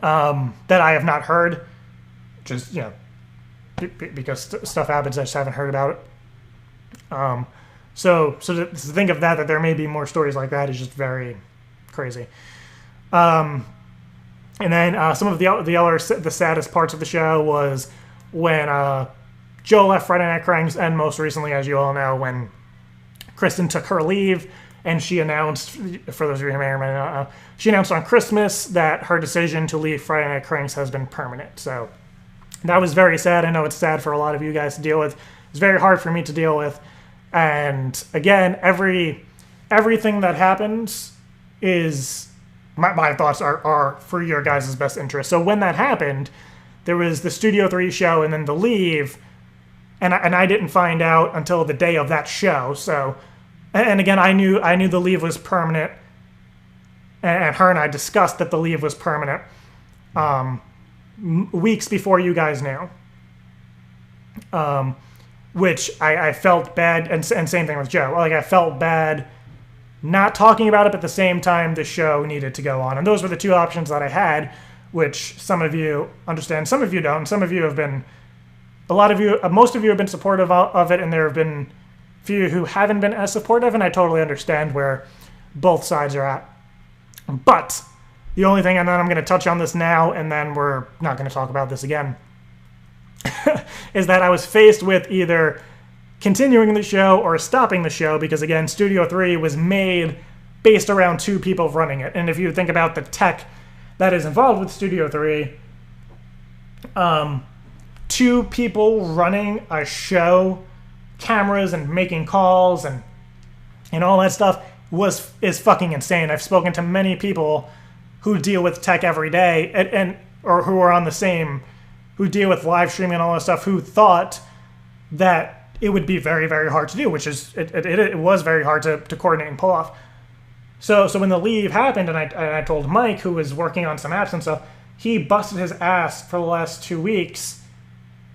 A: that I have not heard. Just, because stuff happens, I just haven't heard about it. So to think of that there may be more stories like that is just very crazy. And then some of the saddest parts of the show was when Joe left Friday Night Cranks, and most recently, as you all know, when Kristen took her leave, and she announced, for those of you who may or may not know, she announced on Christmas that her decision to leave Friday Night Cranks has been permanent. So that was very sad. I know it's sad for a lot of you guys to deal with. It's very hard for me to deal with. And again, everything that happens is my thoughts are for your guys' best interest. So when that happened, there was the Studio 3 show and then the leave, and I didn't find out until the day of that show. So, and again, I knew the leave was permanent, and her and I discussed that the leave was permanent weeks before you guys knew. Which I felt bad, and same thing with Joe. Like, I felt bad not talking about it, but at the same time, the show needed to go on. And those were the two options that I had, which some of you understand, some of you don't. Some of you have been, most of you have been supportive of it, and there have been few who haven't been as supportive, and I totally understand where both sides are at. But the only thing, and then I'm going to touch on this now, and then we're not going to talk about this again, is that I was faced with either continuing the show or stopping the show, because again, Studio 3 was made based around two people running it. And if you think about the tech that is involved with Studio 3, two people running a show, cameras and making calls and all that stuff is fucking insane. I've spoken to many people who deal with tech every day or who are on the same, who deal with live streaming and all that stuff, who thought that it would be very, very hard to do, which is, it was very hard to coordinate and pull off. So when the leave happened, and I told Mike, who was working on some apps and stuff, he busted his ass for the last 2 weeks,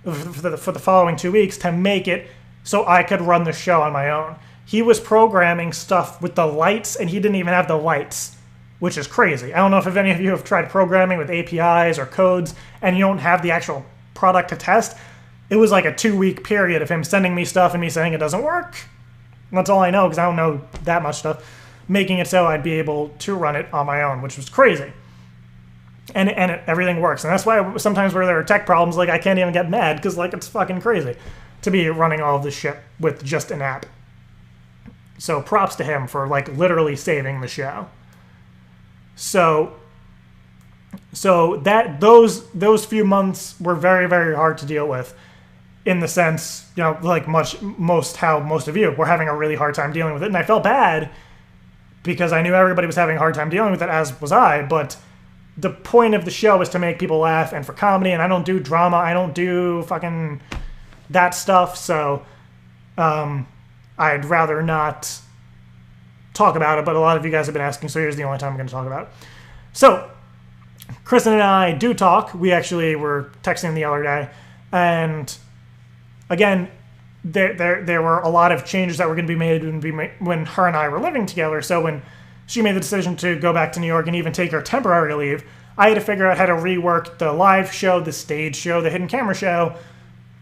A: for the following 2 weeks, to make it so I could run the show on my own. He was programming stuff with the lights, and he didn't even have the lights, which is crazy. I don't know if any of you have tried programming with APIs or codes, and you don't have the actual product to test. it was like a 2-week period of him sending me stuff and me saying it doesn't work. That's all I know, because I don't know that much stuff. Making it so I'd be able to run it on my own, which was crazy. And everything works. And that's why sometimes where there are tech problems, like, I can't even get mad, because, like, it's fucking crazy to be running all of this shit with just an app. So props to him for, like, literally saving the show. So that those few months were very, very hard to deal with, in the sense, you know, like how most of you were having a really hard time dealing with it. And I felt bad because I knew everybody was having a hard time dealing with it, as was I, but the point of the show is to make people laugh and for comedy, and I don't do drama, I don't do fucking that stuff, so I'd rather not talk about it, but a lot of you guys have been asking, so here's the only time I'm going to talk about it. So, Kristen and I do talk. We actually were texting the other day, and again, there were a lot of changes that were going to be made when her and I were living together. So when she made the decision to go back to New York and even take her temporary leave, I had to figure out how to rework the live show, the stage show, the hidden camera show,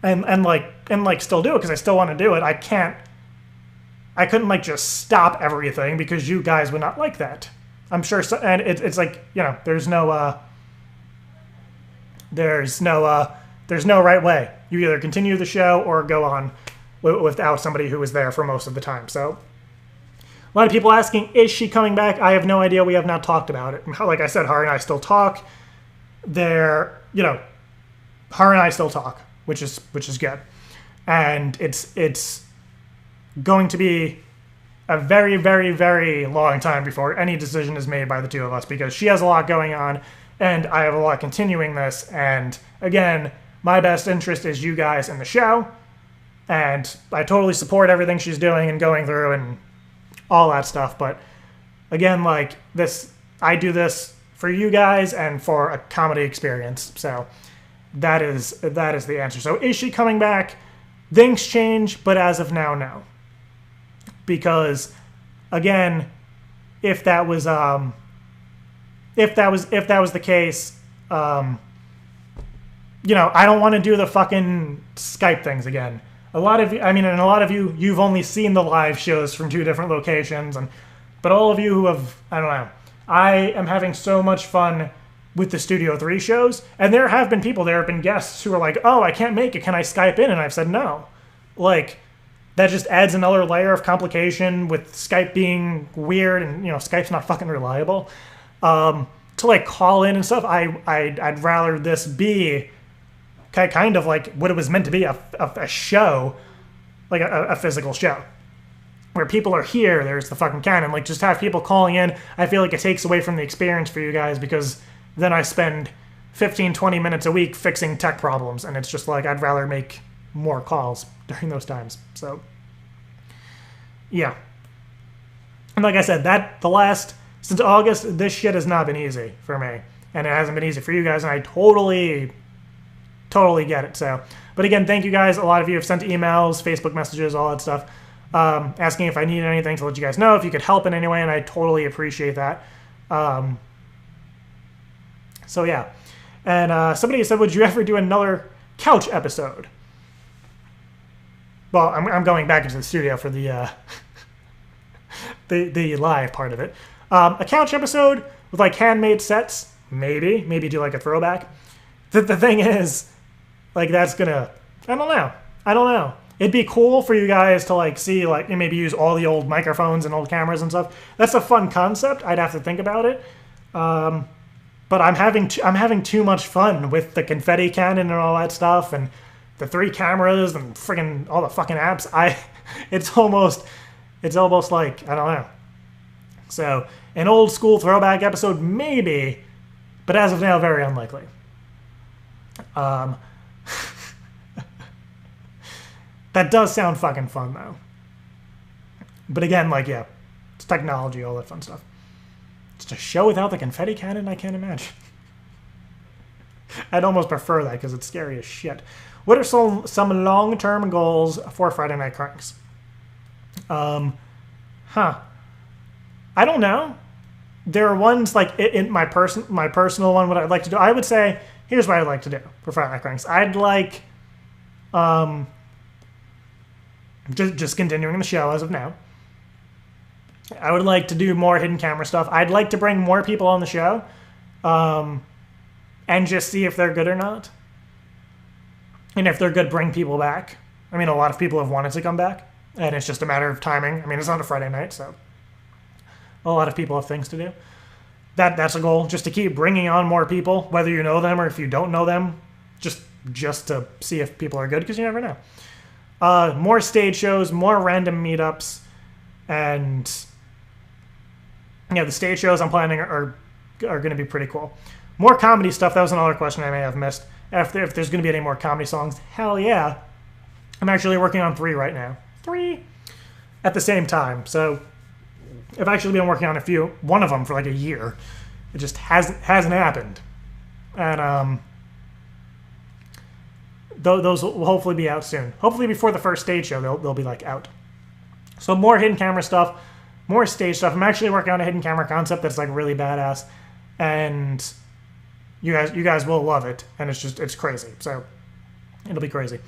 A: and still do it, because I still want to do it. I couldn't like just stop everything, because you guys would not like that. I'm sure, and it's like, you know, there's no right way. You either continue the show or go on without somebody who was there for most of the time. So a lot of people asking, is she coming back? I have no idea. We have not talked about it. Like I said, her and I still talk. Her and I still talk, which is good. And it's going to be a very, very, very long time before any decision is made by the two of us, because she has a lot going on and I have a lot continuing this. And again, my best interest is you guys in the show. And I totally support everything she's doing and going through and all that stuff. But again, like this, I do this for you guys and for a comedy experience. So that is the answer. So is she coming back? Things change, but as of now, no. Because again, if that was the case, you know, I don't want to do the fucking Skype things again. A lot of you, you've only seen the live shows from 2 different locations, but all of you who have, I don't know, I am having so much fun with the Studio 3 shows, and there have been guests who are like, oh, I can't make it, can I Skype in? And I've said no. Like, that just adds another layer of complication with Skype being weird, and, you know, Skype's not fucking reliable. To, like, call in and stuff, I'd rather this be kind of like what it was meant to be, a show, like a physical show, where people are here, there's the fucking canon. Like, just have people calling in, I feel like it takes away from the experience for you guys, because then I spend 15-20 minutes a week fixing tech problems, and it's just like, I'd rather make more calls during those times. So yeah, and like I said, since August, this shit has not been easy for me, and it hasn't been easy for you guys, and I totally get it. So, but again, thank you guys. A lot of you have sent emails, Facebook messages, all that stuff, asking if I needed anything, to let you guys know if you could help in any way, and I totally appreciate that. So yeah, and somebody said, would you ever do another couch episode? Well, I'm going back into the studio for the the live part of it. A couch episode with like handmade sets, maybe do like a throwback. The thing is, like, that's gonna, I don't know. It'd be cool for you guys to like see, like, and maybe use all the old microphones and old cameras and stuff. That's a fun concept. I'd have to think about it. But I'm having too much fun with the confetti cannon and all that stuff, and the 3 cameras and friggin' all the fucking apps. It's almost like, I don't know. So an old school throwback episode, maybe, but as of now, very unlikely. That does sound fucking fun, though. But again, like, yeah, it's technology, all that fun stuff. Just a show without the confetti cannon, I can't imagine. I'd almost prefer that, because it's scary as shit. What are some long-term goals for Friday Night Cranks? I don't know. There are ones, like, in my personal one, what I'd like to do. I would say, here's what I'd like to do for Friday Night Cranks. I'd like Just continuing the show as of now. I would like to do more hidden camera stuff. I'd like to bring more people on the show, and just see if they're good or not. And if they're good, bring people back. I mean, a lot of people have wanted to come back, and it's just a matter of timing. I mean, it's not a Friday night, so a lot of people have things to do. That's a goal, just to keep bringing on more people, whether you know them or if you don't know them, just to see if people are good, because you never know. More stage shows, more random meetups, and yeah, the stage shows I'm planning are going to be pretty cool. More comedy stuff. That was another question I may have missed. If there's going to be any more comedy songs, hell yeah. I'm actually working on 3 right now. 3 at the same time. So I've actually been working on one of them for like a year. It just hasn't happened. And those will hopefully be out soon. Hopefully before the first stage show, they'll be like out. So more hidden camera stuff, more stage stuff. I'm actually working on a hidden camera concept that's like really badass, and you guys will love it. And it's crazy. So it'll be crazy.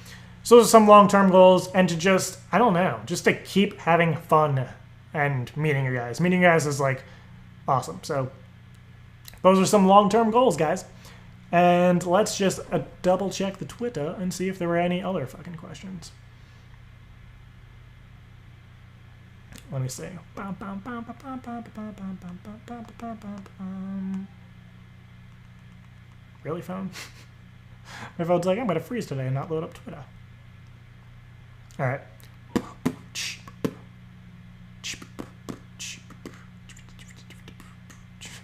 A: So those are some long-term goals, and to just, I don't know, just to keep having fun and meeting you guys. Meeting you guys is like awesome. So those are some long-term goals, guys. And let's just double check the Twitter and see if there were any other fucking questions. Let me see. Really, phone? My phone's like, I'm going to freeze today and not load up Twitter. All right.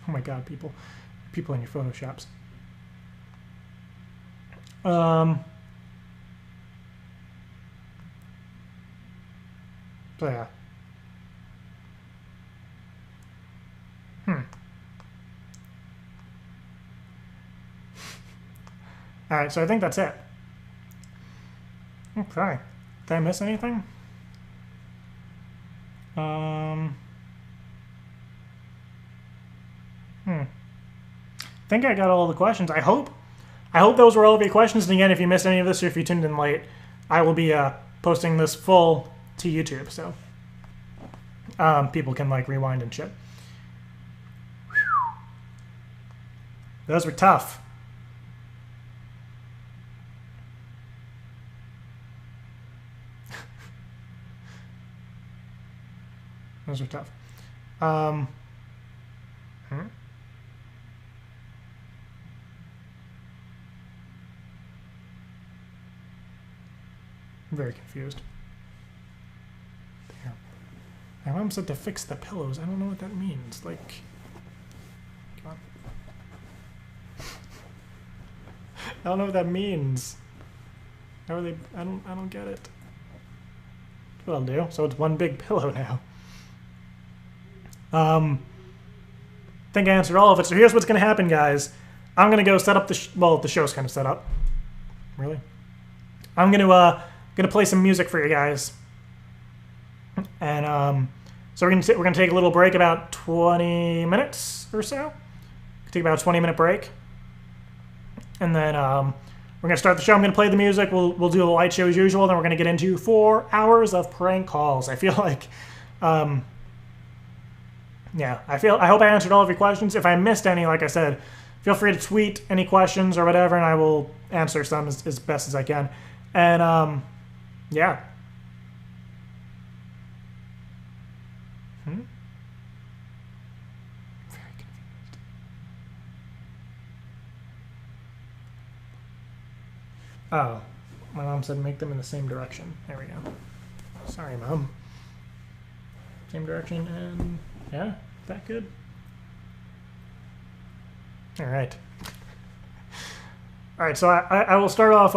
A: Oh my god, people in your Photoshops. So yeah. All right, so I think that's it. Okay. Did I miss anything? I think I got all the questions. I hope those were all of your questions. And again, if you missed any of this or if you tuned in late, I will be posting this full to YouTube, so people can like rewind and shit. Those were tough. Those are tough. I'm very confused. Damn. My mom said to fix the pillows. I don't know what that means. Like, come on. I don't know what that means. How are they? I don't get it. That's what I'll do. So it's one big pillow now. I think I answered all of it. So here's what's going to happen, guys. I'm going to go set up the show's kind of set up. Really? I'm going to play some music for you guys. And so we're going to take a little break, about 20 minutes or so. Take about a 20-minute break. And then we're going to start the show. I'm going to play the music. We'll do a light show as usual. Then we're going to get into 4 hours of prank calls. I feel like yeah, I hope I answered all of your questions. If I missed any, like I said, feel free to tweet any questions or whatever, and I will answer some as best as I can. And yeah. Very confused. Oh, my mom said make them in the same direction. There we go. Sorry, Mom. Same direction, and yeah, that good? All right. All right, so I will start off,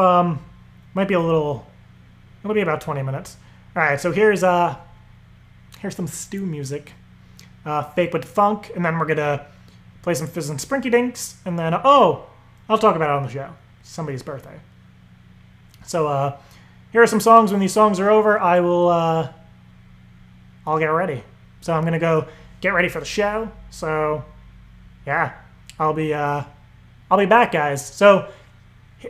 A: might be it'll be about 20 minutes. All right, so here's some stew music. Fake with funk, and then we're gonna play some fizz and sprinky dinks, and then, I'll talk about it on the show. Somebody's birthday. So, here are some songs. When these songs are over, I'll get ready. So I'm gonna go get ready for the show. So, yeah, I'll be back, guys. So,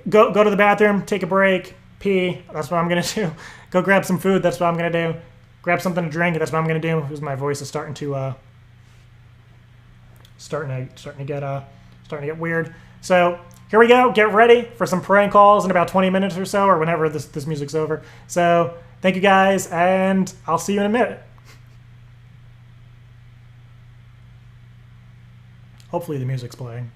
A: go to the bathroom, take a break, pee. That's what I'm going to do. Go grab some food. That's what I'm going to do. Grab something to drink. That's what I'm going to do. Because my voice is starting to get weird. So here we go. Get ready for some prank calls in about 20 minutes or so, or whenever this music's over. So thank you guys, and I'll see you in a minute. Hopefully the music's playing.